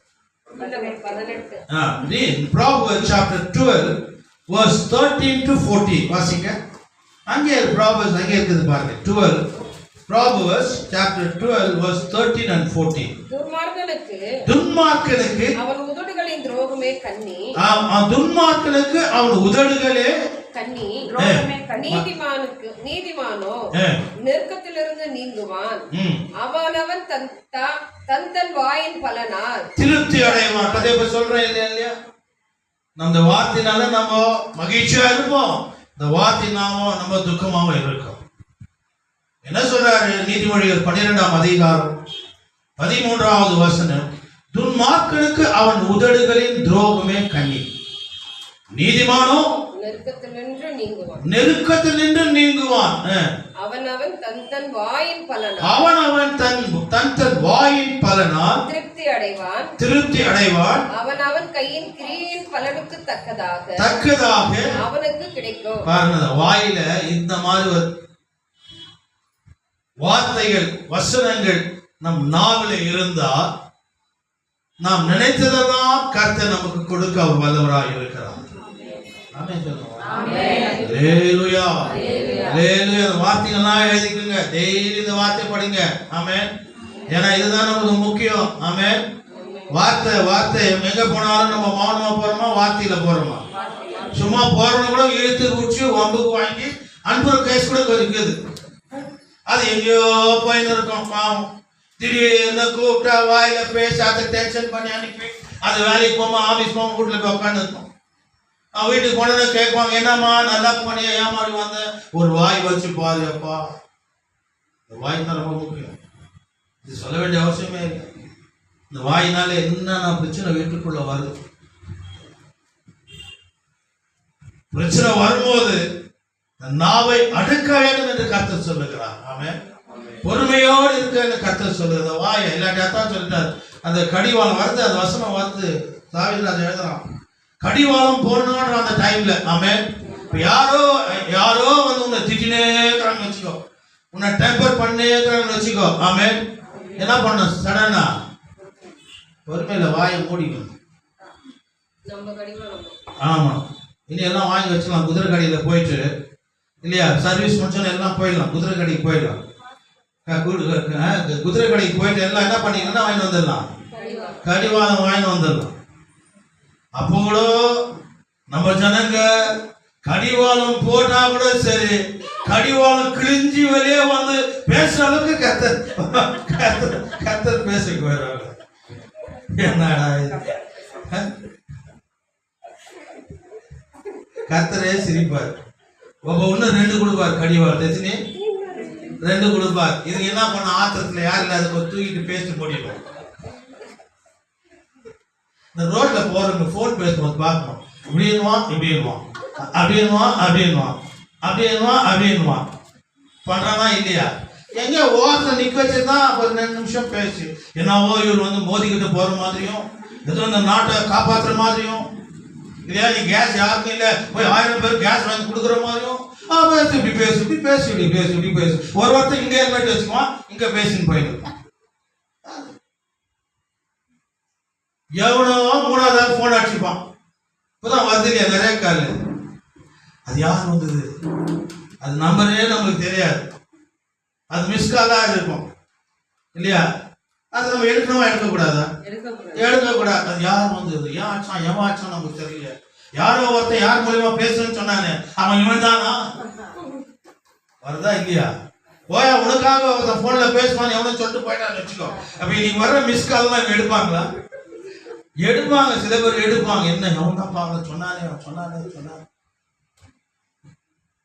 Proverbs chapter 12 verse 13 to 14 வாசிங்க. அங்கே Proverbs அங்கே இருக்குது பாருங்க. 12 Proverbs chapter 12 verse 13 and 14. துன்மார்க்கனுக்கு அவன் உதடுகளின் துரோகமே கண்ணி. துன்மார்க்கனுக்கு அவன் உதடுகளே கண்ணி. நீதிமானோ நெருக்கத்திலிருந்து நீங்குவான். அவனவன் தன் வாயின் பலனால் திருப்தி அடைவான். அதே போல சொல்றேன் இல்லையா? நம்ம வார்த்தையினால நம்ம மகிழ்ச்சியா இருப்போம், இந்த வார்த்தையினால நம்ம துக்கமாவும் இருக்கும். என்ன சொல்றாரு? நீதிமொழிகள் 12ஆம் அதிகாரம் 13வது வசனம். துன்மார்க்கனுக்கு அவன் உதடுகளின் துரோகமே கண்ணி. நீதிமானோ நெருக்கத்தில் நின்று நீங்குவான். அவனவன் தன் வாயின் பலனால் திருப்தி அடைவான். அவனவன் கையின் கிரியின் பலனுக்கு தக்கதாக அவனுக்கு கிடைக்கும். பாருங்க, வாயில இந்த மாதிரி வார்த்தைகள் வசனங்கள் நம் நாவில இருந்தா நாம் நினைத்ததெல்லாம் கர்த்தர் நமக்கு கொடுக்க அவர் வல்லவராய் இருக்கிறார். ஆமென் சொல்லுங்க. அல்லேலூயா. அல்லேலூயா. வார்த்தைகள்லாம் எழுதிக்கங்க. டெய்லி இந்த வார்த்தை படிங்க. ஆமென். ஏன்னா இதுதான் நமக்கு முக்கியம். ஆமென். வார்த்தை எங்க போனாலும் நம்ம மௌனமா போறோமா வார்த்தையில போறோமா? சும்மா போறவங்க கூட இழுத்து குடிச்சு வம்புக்கு வாங்கி அன்புற கேஸ் கூட இருக்குது. அது எங்கேயோ போயின்னு இருக்கும். பாவம் திடீர்னு கூப்பிட்டா வாயில பேசி அதை டென்ஷன் பண்ணி அனுப்பி அது வேலைக்கு போமா ஆபீஸ் போமா வீட்டுல போய் உட்காந்து இருக்கும். வீட்டுக்கு போனதை கேட்பாங்க, என்னம்மா நல்லா பண்ணியா ஏமாறி வந்த? ஒரு வாய் வச்சு பாரு அப்பா. இந்த வாய் தான் ரொம்ப முக்கியம். இது சொல்ல வேண்டிய அவசியமே இல்லை. இந்த வாயினால என்னென்ன பிரச்சனை வீட்டுக்குள்ள வருது. பிரச்சனை வரும்போது நாவை அடுக்க வேண்டும் என்று கர்த்தர் சொல்லுகிறார். ஆமென். பொறுமையோடு இருக்க என்று கர்த்தர் சொல்லுகிற வாயை இல்லாட்டியாத்தான் சொல்லிட்டார். அந்த கடிவாளம் வருது, அந்த வசனம் வருது. தாவீது அதை எழுதுறான். கடிவாளம் போடணுன்ற அந்த டைம்ல. ஆமென். யாரோ வந்து உன்னை திட்டினே இருக்கிறான்னு வச்சுக்கோ, உன்னை டெம்பர் பண்ணே இருக்கிறான்னு வச்சுக்கோ. ஆமென். என்ன பண்ண? சடனா பொறுமையில வாயை மூடிக்கணும். ஆமா. இனி எல்லாம் வாங்கி வச்சுக்கலாம். குதிரை கடையில போயிட்டு இல்லையா, சர்வீஸ் முடிச்சோன்னு எல்லாம் போயிடலாம். குதிரை கடைக்கு போயிடலாம். குதிரை கடைக்கு போயிட்டு எல்லாம் என்ன பண்ணிங்கன்னா வாங்கி வந்துடலாம். கடிவாளம் வாங்கி வந்துடலாம். அப்போ கூட நம்ம ஜனங்க கடிவாளம் போட்டா கூட சரி, கடிவாளம் கிழிஞ்சி வெளியே வந்து பேசுற அளவுக்கு கத்தர் பேசுக்கு வருவாங்க. என்னடா கத்தரே சிரிப்பார். ஒன்னு 2 கொடுப்பார் கடிவாளம், எத்தனை 2 கொடுப்பார். இது என்ன பண்ண ஆத்திரத்துல யார் இல்லாத தூக்கிட்டு பேசிட்டு போடிடும். இந்த ரோட்ல போறவங்க போன் பேசும்போது பார்க்கணும், இப்படின்னுவான் இப்படின்னுவான், அப்படின்னுவான் அப்படின்னுவான், அப்படின்னுவான் அப்படின்னுவான். பண்றானா இல்லையா? எங்க ஓரத்துல நிக்க வச்சுதான் 2 நிமிஷம் பேசி என்னவோ இவர் வந்து மோதிக்கிட்டு போற மாதிரியும், ஏதோ இந்த நாட்டை காப்பாற்றுற மாதிரியும், இல்லையா நீ கேஸ் யாருக்கும் இல்லை போய் 1000 பேர் கேஸ் வாங்கி கொடுக்குற மாதிரியும் பேசு, இப்படி பேசு இப்படி பேசு இப்படி பேசு இப்படி பேசு. ஒரு வார்த்தை இங்க ஹெல்மெட் வச்சுக்குவான், இங்க பேசின்னு போயிடுவான். எவனோ 3வது போன் அடிச்சுப்பான். இப்பதான் வருது இல்லையா நிறைய கால். அது யார் வந்தது, அது நம்பரே நம்மளுக்கு தெரியாது, அது மிஸ் காலா இருக்கும் இல்லையா? அது நம்ம எடுக்கணுமா எடுக்கக்கூடாதா? எடுக்கக்கூடாது. அது யார் வந்தது, ஏன் ஆச்சான் எவன் ஆச்சான் நமக்கு தெரியல. யாரோ ஒருத்தன் யார் மூலியமா பேசுன்னு சொன்னானே, அவன் இவன் தானா? வருதா இல்லையா? ஓயா உனக்காக ஒருத்தன் போன்ல பேசுவான் எவனும் சொல்லிட்டு போயிட்டான்னு வச்சுக்கோ. அப்ப இன்னைக்கு வர்ற மிஸ் கால்லாம் இவன் எடுப்பாங்களா? எடுப்பாங்க. சில பேர் எடுப்பாங்க. என்ன எவன் தான் பாங்க சொன்னானே சொன்னானே.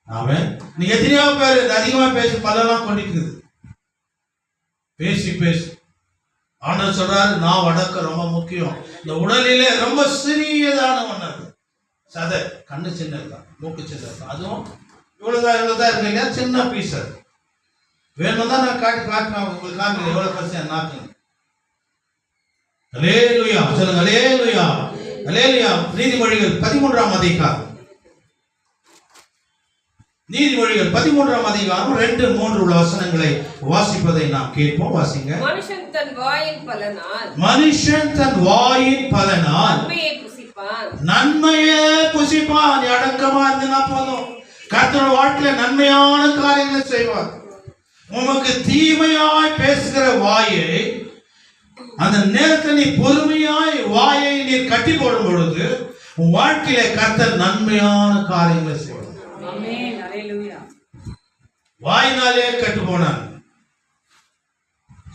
அவன் நீ எத்தனையோ பேர் அதிகமா பேசி பலெல்லாம் கொண்டிருக்குது. பேசி ஆண்டவர் சொல்றாரு, நான் வடக்க ரொம்ப முக்கியம். இந்த உடலிலே ரொம்ப சிறியதான ஒண்ணு சதை, கண்ணு சின்னதுதான், மூக்கு சின்னதுதான், அதுவும் இவ்வளவுதான் இருக்கு இல்லையா, சின்ன பீஸ். அது வேணும் தான் நான் காட்டுறேன் உங்களுக்கு, காமிக்கிறேன் எவ்வளவு பர்சன்ட் நாக்கு. அல்லேலூயா சொல்லுங்க, அல்லேலூயா அல்லேலூயா. நீதிமொழிகள் 13ஆம் அதிகாரம், நீதிமொழிகள் 13ஆம் அதிகாரம் 2, 3 உள்ள வசனங்களை வாசிப்பதை நாம் கேட்போம். வாசிங்க. மனுஷன் தன் வாயின் பலனால் நன்மையே புசிப்பான். அடக்கமா இருந்தனா போதும், கர்த்தருடைய வாழ்க்கையில நன்மையான காரியங்களை செய்வார். உமக்கு தீமையாய் பேசுகிற வாயை, அந்த நேரத்தில் நீ பொறுமையாய் வாயை நீர் கட்டி போடும் பொழுது உன் வாழ்க்கையில கர்த்தர் நன்மையான காரியங்களை செய்வார். வாயினாலே கட்டு போனான்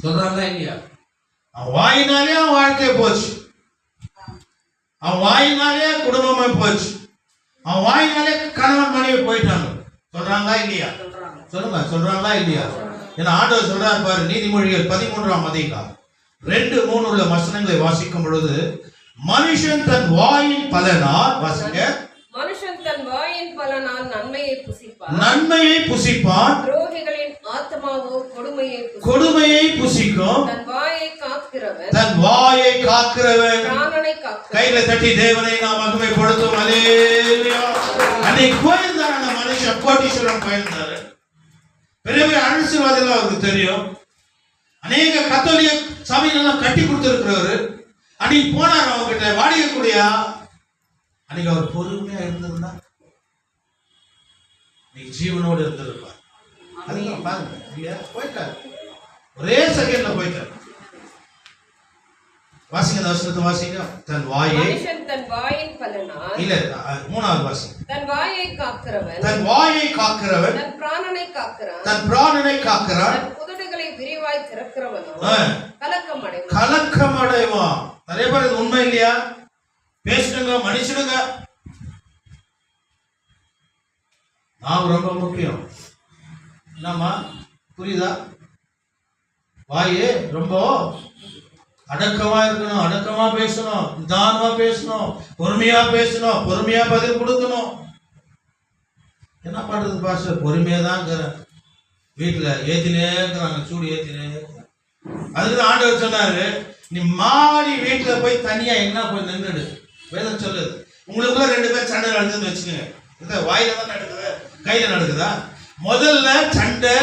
சொல்றாங்க இல்லையா? அவன் வாயினாலே அவன் வாழ்க்கை போச்சு, அவன் வாயினாலே குடும்பமே போச்சு, அவன் வாயினாலே கணவன் மனைவி போயிட்டாங்க. சொல்றாங்களா இல்லையா? சொல்லுங்க, சொல்றாங்களா இல்லையா? ஏன்னா ஆண்டவர் சொல்றாரு பாரு, நீதிமொழிகள் 13ஆம் அதிகாரம் 2, 3 உள்ள வசனங்களை வாசிக்கும் பொழுது, மனுஷன் தன் வாயின் பலனால், வாசிங்க, மனுஷன் தன் வாயின் பலனால் நன்மையை புசிப்பான், துரோகிகளின் ஆத்துமாவோ கொடுமையை புசிக்கும். தன் வாயை காக்கிறவன் கையில தட்டி தேவனை நாம் மகிமைப்படுத்தும். அல்லேலூயா. அன்னைக்கு போயிருந்தார் அந்த மனுஷன், கோட்டீஸ்வரன் போயிருந்தாரு. பெரிய ஆசீர்வாதம் அவருக்கு தெரியும். அநேக கத்தோலிக்க சபையெல்லாம் கட்டி கொடுத்திருக்கிறவரு. அன்னைக்கு போனார் அவங்க கிட்ட, வாடகை கூடியா. அன்னைக்கு அவர் பொறுமையா இருந்திருந்தா நீங்க ஜீவனோடு இருந்திருப்பார். அதுதான் பாருங்க இல்லையா? போயிட்டார், ஒரே செகண்ட்ல போயிட்டார். வாசிங்க, அந்த வசனத்தை வாசிங்க. தன் வாயை, தன் வாயின் பலனால், இல்ல 3வது வாசிங்க. தன் வாயை காக்கிறவன் தன் பிராணனை காக்கிறான், தன் உதடுகளை விரிவாய் திறக்கிறவனோ கலக்கம் அடைவான். நிறைய பேர் இது உண்மை இல்லையா? பேசுங்க, மனுஷனுங்க. நாம் ரொம்ப முக்கியம். என்னம்மா புரியுதா? வாயே ரொம்ப அடக்கமா இருக்கணும், அடக்கமா பேசணும், நிதானமா பேசணும், பொறுமையா பேசணும், பொறுமையா பதில் கொடுக்கணும். என்ன பண்றது பாஸ்டர்? பொறுமையா தான் இருக்கிறேன், வீட்டுல ஏத்தினே இருக்கிறாங்க, சூடு ஏத்தினே. அதுக்கு ஆண்டவர் சொன்னாரு, நீ மாடி வீட்டுல போய் தனியா என்ன போய் நின்றுடு. வேதம் சொல்லுது, உங்களுக்குள்ள 2 பேர் சண்டை நடக்குதுன்னு வச்சுக்கோங்க. இந்த வாயில தான் நடக்குது, கையில நடக்குதா? முதல்ல சண்டை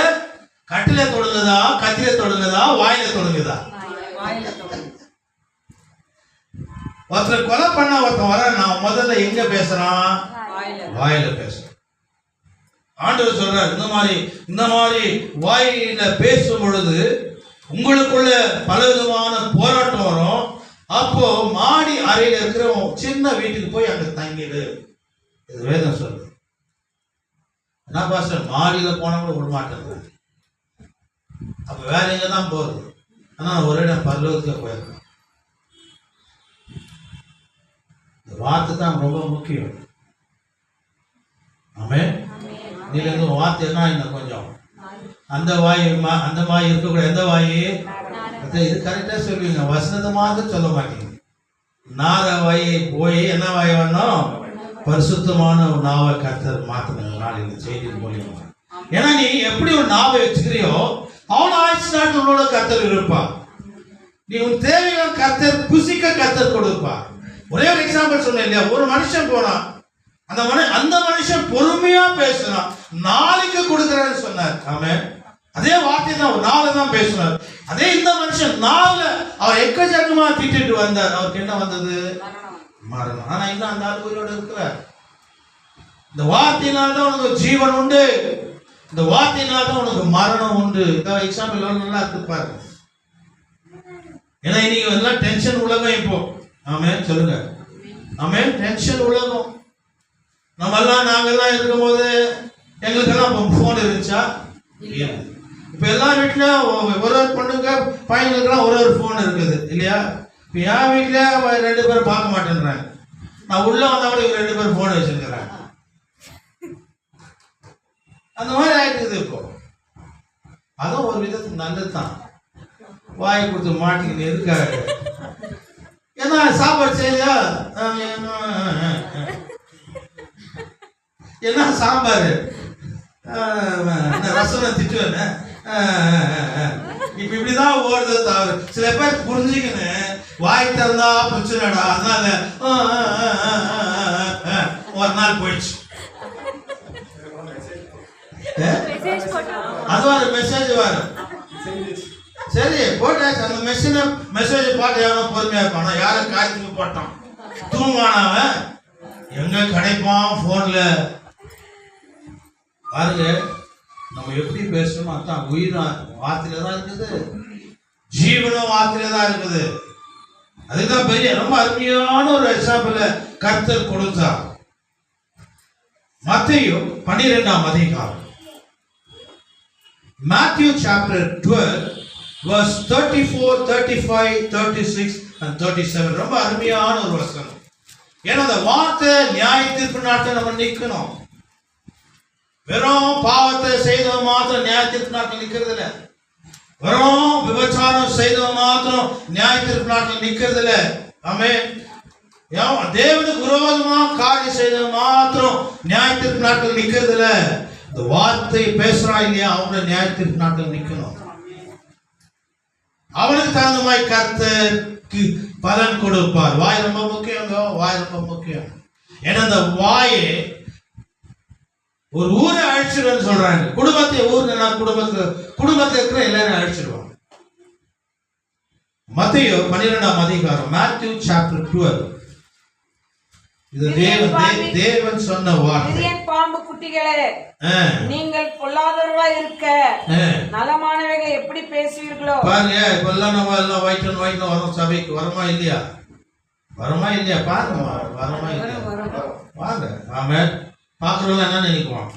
கட்டில தொடங்குதா, கத்தில தொடங்குதா, வாயில தொடங்குதா? ஒருத்தர் கொலை பண்ண ஒருத்தன் வர, நான் முதல்ல எங்க பேசுறான்? வாயில பேசுறான். ஆண்டவர் சொல்றார், இந்த மாதிரி வாயில பேசும் பொழுது உங்களுக்குள்ள பலவிதமான போராட்டம் வரும். அப்போ மாடி அறையில இருக்கிற சின்ன வீட்டுக்கு போய் அங்க தங்கிடு. இது வேதம் சொல்லுது. நான் பாஸ்டர் மாடியில போனா கூட விட மாட்டேன். அப்ப வேற எங்க தான் போறது? ஆனா ஒரே நான் பரலோகத்துக்கு போயிருக்கேன். இந்த வார்த்தை தான் ரொம்ப முக்கியம். ஆமென். நீங்க இந்த வார்த்தை என்ன கொஞ்சம் அந்த வாய் இருக்கக்கூட எந்த வாய் இது கரெக்டா சொல்லுவீங்க, வசனத்தை மாத்திரம் சொல்ல மாட்டீங்க. நாத வாயை போய் என்ன வாய் வேணும்? பரிசுத்தமான ஒரு நாவை கர்த்தர் மாத்தணும் நாளைக்கு செய்தி மூலியமா. ஏன்னா நீ எப்படி ஒரு நாவை வச்சுக்கிறியோ அவன் ஆயுசு நாட்டு உன்னோட கர்த்தர் இருப்பா. நீ உன் தேவையான கர்த்தர் புசிக்க கர்த்தர் கொடுப்பா. ஒரே ஒரு எக்ஸாம்பிள் சொன்னேன் இல்லையா, ஒரு மனுஷன் போனான், அந்த மனுஷன் பொறுமையா பேசினான், நாளைக்கு கொடுக்குறேன்னு சொன்னார். ஆமென். அதே வார்த்தை தான் ஒரு நாளை தான் பேசினார். அதே இந்த மனுஷன் நாள அவர் எக்கச்சக்கமா திட்டிட்டு வந்தார். அவருக்கு என்ன வந்தது? மரணம். ஆனா இன்னும் அந்த ஆள் உயிரோட இருக்கிறார். இந்த வார்த்தையினால்தான் உனக்கு ஜீவன் உண்டு, இந்த வார்த்தையினால்தான் உனக்கு மரணம் உண்டு. இந்த எக்ஸாம்பிள் நல்லா இருக்கு பாருங்க. ஏன்னா இன்னைக்கு எல்லாம் டென்ஷன் உலகம் இப்போ. ஆமென் சொல்லுங்க. ஆமென். டென்ஷன் உலகம். நாங்கெல்லாம் இருக்கும்போது எங்களுக்கெல்லாம் போன் இருந்துச்சா? இப்ப எல்லா வீட்லயும் ஒரு பொண்ணுங்க பையனுக்குலாம் ஒரு போன் இருக்குது இல்லையா? இப்ப என் வீட்டுல 2 பேரும் பார்க்க மாட்டேன்றாங்க. நான் உள்ள வந்தா இவங்க 2 பேரும் போன் வச்சிருக்கிறாங்க. அந்த மாதிரி ஆயிட்டு இப்போ. அதுவும் ஒரு விதத்துக்கு நல்லதுதான். வாய் கொடுத்து மாட்டிக்கிட்டு இருக்காரு. ஏன்னா சாப்பாடு செய்யா என்ன சாம்பார் ரசம் திட்டுவேன். இப்ப இப்படிதான் ஓடுறது தவறு. சில பேர் புரிஞ்சுக்கணும், வாய் திறந்தா பிரச்சனைடா, அதனால ஒரு நாள் போயிடுச்சு. அது ஒரு மெசேஜ் வரும். சரி போட்டாச்சு. அந்த மெசேஜ் பாட்டு யாரும் பொறுமையா இருப்பானா? யாரும் காய்ச்சி போட்டான் தூங்குவானவன் எங்க கிடைப்பான் போன்ல பாருங்க. நம்ம எப்படி பேசணும் அதான் உயிர் வார்த்தையில தான் இருக்குது, ஜீவனும் வார்த்தையில தான் இருக்குது. அதுதான் பெரிய ரொம்ப அருமையான ஒரு எக்ஸாம்பிள் கர்த்தர் கொடுத்தார். மத்தேயு 12ஆம் அதிகாரம், Matthew chapter 12 verse 34, 35, 36 and 37 ரொம்ப அருமையான ஒரு வசனம். ஏன்னா அந்த வார்த்தை நியாய தீர்ப்பு நாட்கள் நம்ம நிக்கணும். வெறும் பாவத்தை செய்தவன் மாத்திரம் நியாய தீர்ப்பு நாட்கள் நிக்கிறது இல்ல. வெறும் விபச்சாரம் செய்தவன் மாத்திரம் நியாய தீர்ப்பு நாட்கள் நிக்கிறது இல்ல. ஆமென். தேவனுக்கு விரோதமா காரியம் செய்தவன் மாத்திரம் நியாய தீர்ப்பு நாட்கள் நிக்கிறது இல்ல. இந்த வார்த்தை பேசுறா இல்லையா, அவங்க நியாய தீர்ப்பு நாட்கள் நிக்கணும். அவனுக்கு தகுந்த மாதிரி கர்த்தருக்கு பலன் கொடுப்பார். வாய் ரொம்ப முக்கியம், வாய் ரொம்ப முக்கியம். ஏன்னா அந்த வாயை ஒரு ஊரை அழிச்சிடுன்னு சொல்றாங்க. குடும்பத்தை இருக்கிற எல்லாரும் அழிச்சிடுவாங்க. மத்தேயு 12ஆம் அதிகாரம், Matthew chapter 12. இது தேவன் சொன்ன வார்த்தை. பாம்பு குட்டிகளே, நீங்கள் பொல்லாதவர்களாய் இருக்க நலமானவைகளை எப்படி பேசுவீர்களோ. பாருங்க இப்ப எல்லாம் நம்ம எல்லாம் வயிற்று வரோம், சபைக்கு வரமா இல்லையா? பாருங்க வரமா இல்லையா? வாங்க. ஆமென். பாக்குறவங்க என்ன நினைக்குவான்?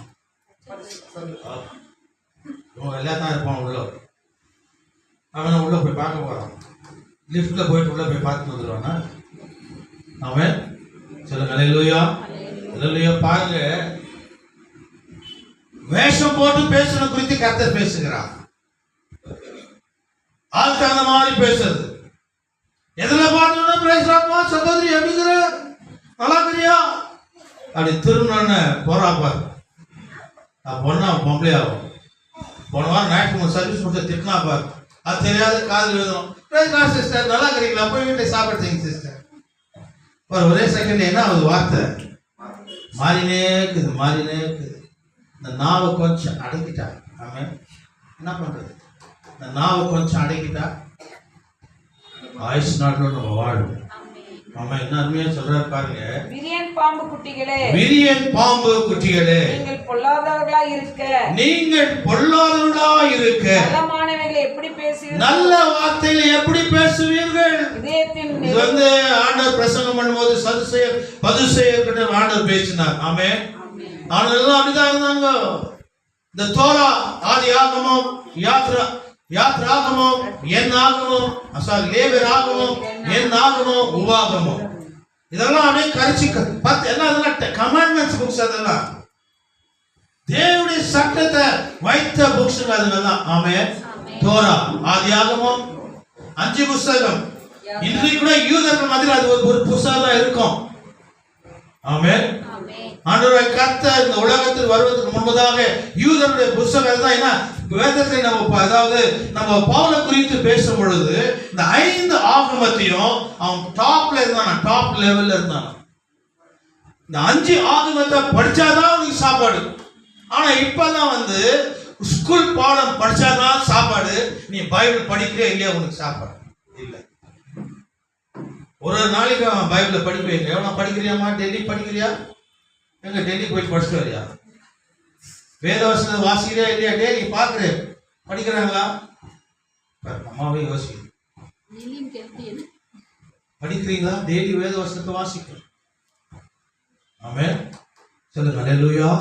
எல்லாத்தான் இருப்பான் உள்ள. அவன் உள்ள போய் பார்க்க போறான். லிப்ட்ல போயிட்டு உள்ள போய் பார்த்து வந்துடுவானா? அவன் சொல்லுங்க அல்லேலூயா, அல்லேலூயா. பாருங்க, வேஷம் போட்டு பேசுற குறித்து கர்த்தர் பேசுகிறார். ஆளுக்கு அந்த மாதிரி பேசுறது. எதுல பார்த்தோம்னா பேசுறாமா சகோதரி அப்படிங்கிற நல்லா தெரியா அப்படி திரும்ப போறா பாரு. பொண்ணா பொம்பளையாகும். போன வாரம் ஞாயிற்றுக்கிழமை சர்வீஸ் கொடுத்து திட்டினா பாரு. அது தெரியாத காதல் எழுதணும். சிஸ்டர் நல்லா இருக்கிறீங்களா? போய் வீட்டில் சாப்பிடுறீங்க சிஸ்டர். ஒரே செகண்ட் என்ன ஆகுது? வார்த்தை மாறினே இருக்குது. இந்த நாவை கொஞ்சம் அடக்கிட்டா. ஆமென். என்ன பண்றது? இந்த நாவை கொஞ்சம் அடக்கிட்டா ஆயுஷ் நாட்டில் நம்ம வாழும். ஆமா, என்ன அருமையா சொல்றாரு பாருங்க. விரியன் பாம்பு குட்டிகளே, நீங்கள் பொல்லாதவர்களா இருக்க நலமானவைகளை எப்படி பேசுவீர்கள்? நல்ல வார்த்தைகளை எப்படி பேசுவீர்கள்? இது ஆண்டவர் பிரசங்கம் பண்ணும்போது சதுசேயர் பதுசேயர் கிட்ட ஆண்டவர் பேசினார். ஆமென். அவங்க எல்லாம் அப்படிதான் இருந்தாங்க. இந்த தோரா, ஆதி ஆகமம், யாத்ராகமம், என் ஆகமம், லேவியர் ஆகமம், என் ஆகமம், உபாகமம், இதெல்லாம் அப்படியே கரிச்சு எல்லாம் அதெல்லாம் கமாண்ட்மெண்ட்ஸ் புக்ஸ். அதெல்லாம் தேவனுடைய சட்டத்தை வைத்த புக்ஸ் அதெல்லாம். ஆமென். தோரா, ஆதி ஆகமம், 5 புத்தகம். இன்றைக்கு கூட யூதர்கள் மத்தியில் அது ஒரு புத்தகம் தான் இருக்கும். ஆமென். ஆண்டவராகிய கர்த்தர் இந்த உலகத்தில் வருவதற்கு முன்பதாக யூதருடைய புத்தகம் தான். ஏன்னா வேதத்தை நம்ம பவுலை குறித்து பேசும் பொழுது இந்த 5 ஆகமத்தையும் அவன் டாப்ல இருந்தான், டாப் லெவல்ல இருந்தான். இந்த 5 ஆகமத்தை படிச்சாதான் அவனுக்கு சாப்பாடு. ஆனா இப்பதான் ஸ்கூல் பாடம் படிச்சாதான் சாப்பாடு. நீ பைபிள் படிக்கிறியா இல்லையா உனக்கு சாப்பாடு இல்லை. ஒரு நாளைக்கு அவன் பைபிளை படிப்பீங்க. எவ்வளோ படிக்கிறியாமா? டெல்லி படிக்கிறியா? எங்க டெல்லி போயிட்டு படிச்சுட்டு வரியா? வேதவசனத்தை வாசிக்கிறியா இல்லையா? டெய்லி பார்க்குறேன் படிக்கிறாங்களா? அம்மாவே யோசிக்கிறேன், படிக்கிறீங்களா? டெய்லி வேதவசனத்தை வாசிக்கிறேன். ஆமென். சொல்லுங்க அல்லேலூயா,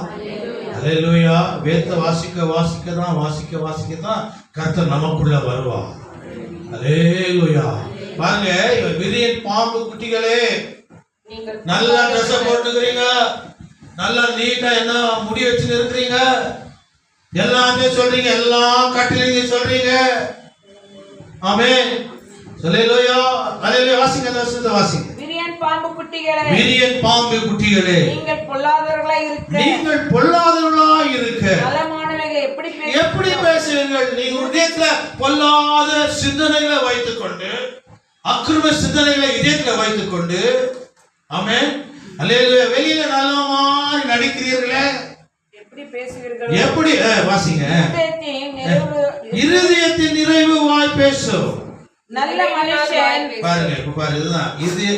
அல்லேலூயா. வேதத்தை வாசிக்க தான் கர்த்தர் நமக்குள்ள வருவார். அல்லேலூயா. பாருங்க, விரியன் பாம்பு குட்டிகளே, நல்லா ட்ரெஸ் போட்டுக்கிறீங்க, நல்லா நீட்டா என்ன முடி வச்சு இருக்கிறீங்க, எல்லாமே சொல்றீங்க, எல்லாம் கட்டளைங்க சொல்றீங்க. ஆமென். அல்லேலூயா, அல்லேலூயா. வாசிங்க, அந்த வாசிங்க. விரியன் பாம்பு குட்டிகளே, நீங்கள் பொல்லாதவர்களாய் இருக்க எப்படி பேசுவீர்கள்? நீங்க இதயத்துல பொல்லாத சிந்தனைகளை வைத்துக் கொண்டு, அக்கிரம சிந்தனைகளை இதயத்துல வைத்துக் கொண்டு, ஆமென், அல்லேலூயா, வெளியில நல்ல மாதிரி நடிக்கிறீர்களே, எப்படி பேசுவீர்கள்? எப்படி வாசிங்க. இருதயத்தின் நிறைவு வாய் பேசும். நல்ல மனுஷன் பாருங்க, இப்ப பாரு, இதுதான்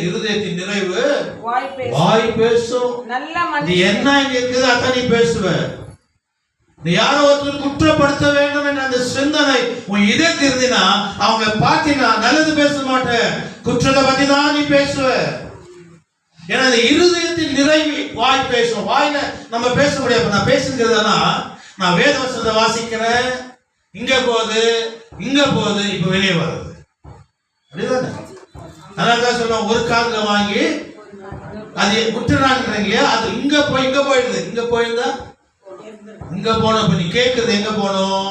இருதயத்தின் நிறைவு வாய் பேசும். நல்ல மனுஷன் நீ என்ன இங்க இருக்குது அதான் நீ பேசுவ. நீ யாரோ ஒருத்தர் குற்றப்படுத்த வேண்டும் என்ற அந்த சிந்தனை உன் இதயத்தில் இருந்தினா அவங்க பார்த்தீங்கன்னா நல்லது பேச மாட்டேன், குற்றத்தை பத்தி தான் நீ பேசுவ. ஏன்னா அந்த இருதயத்தின் நிறைவு வாய் பேசும். வாயில நம்ம பேச முடியாது. நான் பேசுகிறதெல்லாம் நான் வேதவசனத்தை வாசிக்கிறேன், இங்க போகுது இப்ப வெளியே வருது. அப்படிதானே? அதனாலதான் சொல்லுவோம், ஒரு காதுல வாங்கி அது விட்டுறாங்க இல்லையா, அது இங்க போயிடுது. இங்க போயிருந்தா இங்க போனோம். இப்ப நீ கேட்கறது எங்க போனோம்?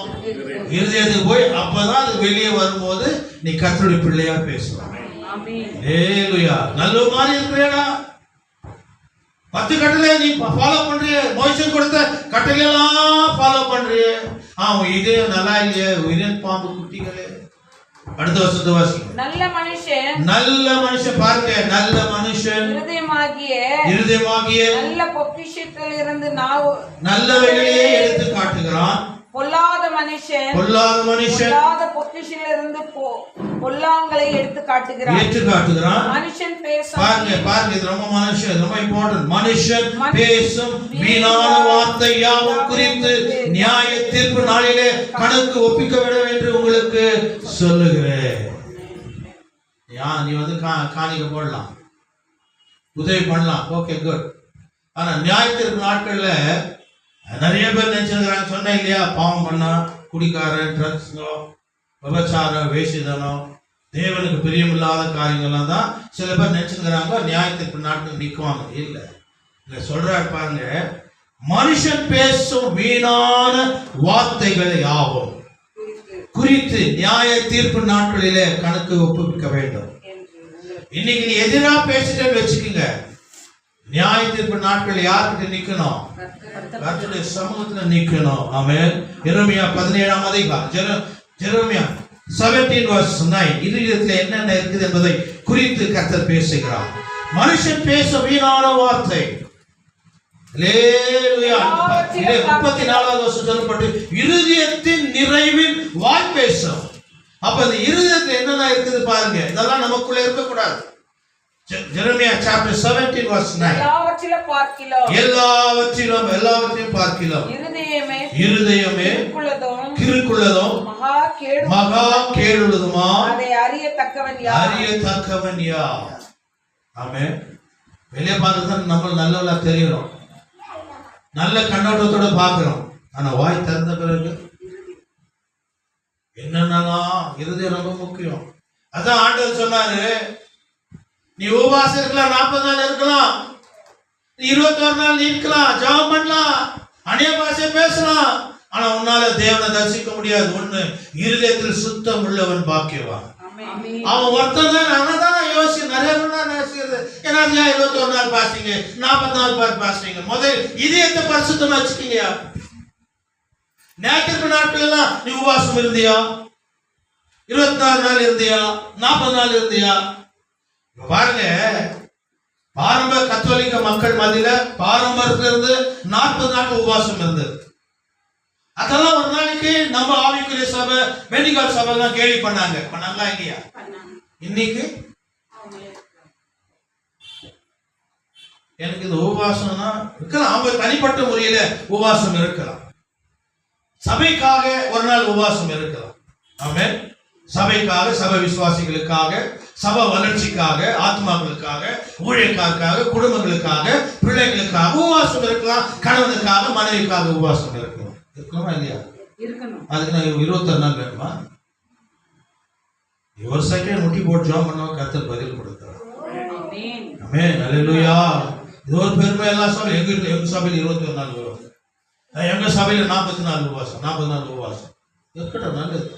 இருதயத்துக்கு போய் அப்பதான் அது வெளியே வரும்போது நீ கர்த்தருடைய பிள்ளையா பேசுவாங்க. அல்லேலூயா. நல்ல மாதிரி இருக்கிறேடா, 10 கட்டளை நீ ஃபாலோ பண்றிய, மோசன் கொடுத்த கட்டளை எல்லாம் ஃபாலோ பண்றிய. இதே நல்லா இல்லையே, விரியன் பாம்பு குட்டிகளே. அடுத்த வருஷத்து வாசி. நல்ல மனுஷன் பாருங்க, நல்ல மனுஷன் இருதயமாகிய நல்ல பொக்கிஷத்தில் இருந்து நல்லவைகளையே எடுத்து காட்டுகிறான். பொல்லாத மனுஷன் பொக்கிஷத்திலிருந்து பொல்லாங்களை எடுத்து காட்டுகிறான். மனுஷன் பேசும். பாருங்க, இது ரொம்ப இம்பார்ட்டன்ட். மனுஷன் பேசும் வீணான வார்த்தை யாவும் குறித்து நியாய தீர்ப்பு நாளிலே கணக்கு ஒப்பிக்க வேண்டும் என்று உங்களுக்கு சொல்லுகிறேன். நீ காணிக்க போடலாம், உதவி பண்ணலாம், ஓகே குட். ஆனா நியாய தீர்ப்பு நாட்கள்ல நிறைய பேர் நினைச்சிருக்கிறாங்க, சொன்னேன் இல்லையா, பாவம் பண்ணா, குடிக்காரன், ட்ரக்ஸோ, விபச்சாரம், வேசிதனம், தேவனுக்கு பிரியமில்லாத காரியங்கள்லாம் தான் சில பேர் நினைச்சிருக்கிறாங்க நியாயத்திற்கு நாட்கள் நிற்குவாங்க. இல்லை, இங்க சொல்றாரு பாருங்க, மனுஷன் பேசும் வீணான வார்த்தைகள் யாவும் குறித்து நியாய தீர்ப்பு நாட்களிலே கணக்கு ஒப்புவிக்க வேண்டும். இன்னைக்கு நீ எதிரா பேசிட்டேன்னு வச்சுக்கோங்க, நியாய தீர்ப்பு நாட்கள் யார்கிட்ட நிக்கணும்? கர்த்தருடைய சமூகத்துல நிக்கணும். ஆமென். எரேமியா 17ஆம் அதிகாரம், எரேமியா 17:9 இருதயத்துல என்னென்ன இருக்குது என்பதை குறித்து கர்த்தர் பேசுகிறார். மனுஷன் பேச வீணான வார்த்தை. அல்லேலூயா. 34வது வசனம் சொல்லப்பட்டு இருதயத்தின் நிறைவில் வாய் பேசும். அப்ப இந்த இருதயத்துல என்னென்ன இருக்குது பாருங்க, இதெல்லாம் நமக்குள்ள இருக்க கூடாது. Jeremiah chapter 17 verse 9. எல்லாவற்றிலும் பார்க்கிலும் இருதயமே கிறுக்குள்ளதும் மகா கேடுள்ளதுமா அதை அறியத்தக்கவன் யார்? ஆமென். வெளியே பார்த்து நம்ம நல்லவளா தெரியணும். நல்ல கண்ணோட்டத்தோட பார்க்கிறோம். ஆனா வாய் திறந்த பிறகு என்னென்னலாம் இருதயம் ரொம்ப முக்கியம். அதான் ஆண்டவர் சொன்னாரு, நீ உபவாசம் இருக்கலாம், 40 நாள் இருக்கலாம், 21 நாள் இருக்கலாம், ஜெபம் பண்ணலாம், அந்நிய பாஷை பேசலாம், ஆனா உன்னால தேவனை தரிசிக்க முடியாது. ஒண்ணு, இருதயத்தில் சுத்தம் உள்ளவன் பாக்கியவான். அவன் ஒருத்தன் தான். அதான் யோசி நிறைய யோசிக்கிறது. ஏன்னா 21 நாள் பாஸ்டிங்க, 40 நாள் பாஸ்டிங்க. முதல் இதயத்தை பரிசுத்தமா வச்சுக்கீங்க. ஞாயிற்று நாட்கள் எல்லாம் நீ உபவாசம் இருந்தியா? 24 நாள் இருந்தியா? 40 நாள் இருந்தியா? பாருங்க, பாரம்பரிய கத்தோலிக்க மக்கள் மத்தியில பாரம்பரியத்துல இருந்து 40 நாட்கள் உபவாசம் இருந்தது. அதெல்லாம் ஒரு நாளைக்கு நம்ம ஆவிக்குரிய சபை, மெடிக்கல் சபை எல்லாம் கேள்வி பண்ணாங்களா இல்லையா? இன்னைக்கு எனக்கு இந்த உபவாசம்னா இருக்கலாம், அவங்க தனிப்பட்ட முறையில உபவாசம் இருக்கலாம், சபைக்காக ஒரு நாள் உபவாசம் இருக்கலாம். ஆமென். சபைக்காக, சபை விசுவாசிகளுக்காக, சபை வளர்ச்சிக்காக, ஆத்மாக்களுக்காக, ஊழியக்காரருக்காக, குடும்பங்களுக்காக, பிள்ளைகளுக்காக உபவாசம் இருக்கலாம். கணவனுக்காக, மனைவிக்காக உபவாசம் இருக்கலாம். இருக்கணுமா இல்லையா? அதுக்கு நான் 21 நாள் வேணுமா? ஒரு செகண்ட் முட்டி போட்டு ஜாம் பண்ணுவோம், கர்த்தர் பதில் கொடுக்கிறார். ஆமென். அல்லேலூயா. இது ஒரு பெருமை. எல்லாம் சொல்ல எங்க சபையில் 21 நாள் உபவாசம், எங்க சபையில 40 நாள் உபவாசம், 40 நாள் உபவாசம் இருக்கட்டும், நல்லது.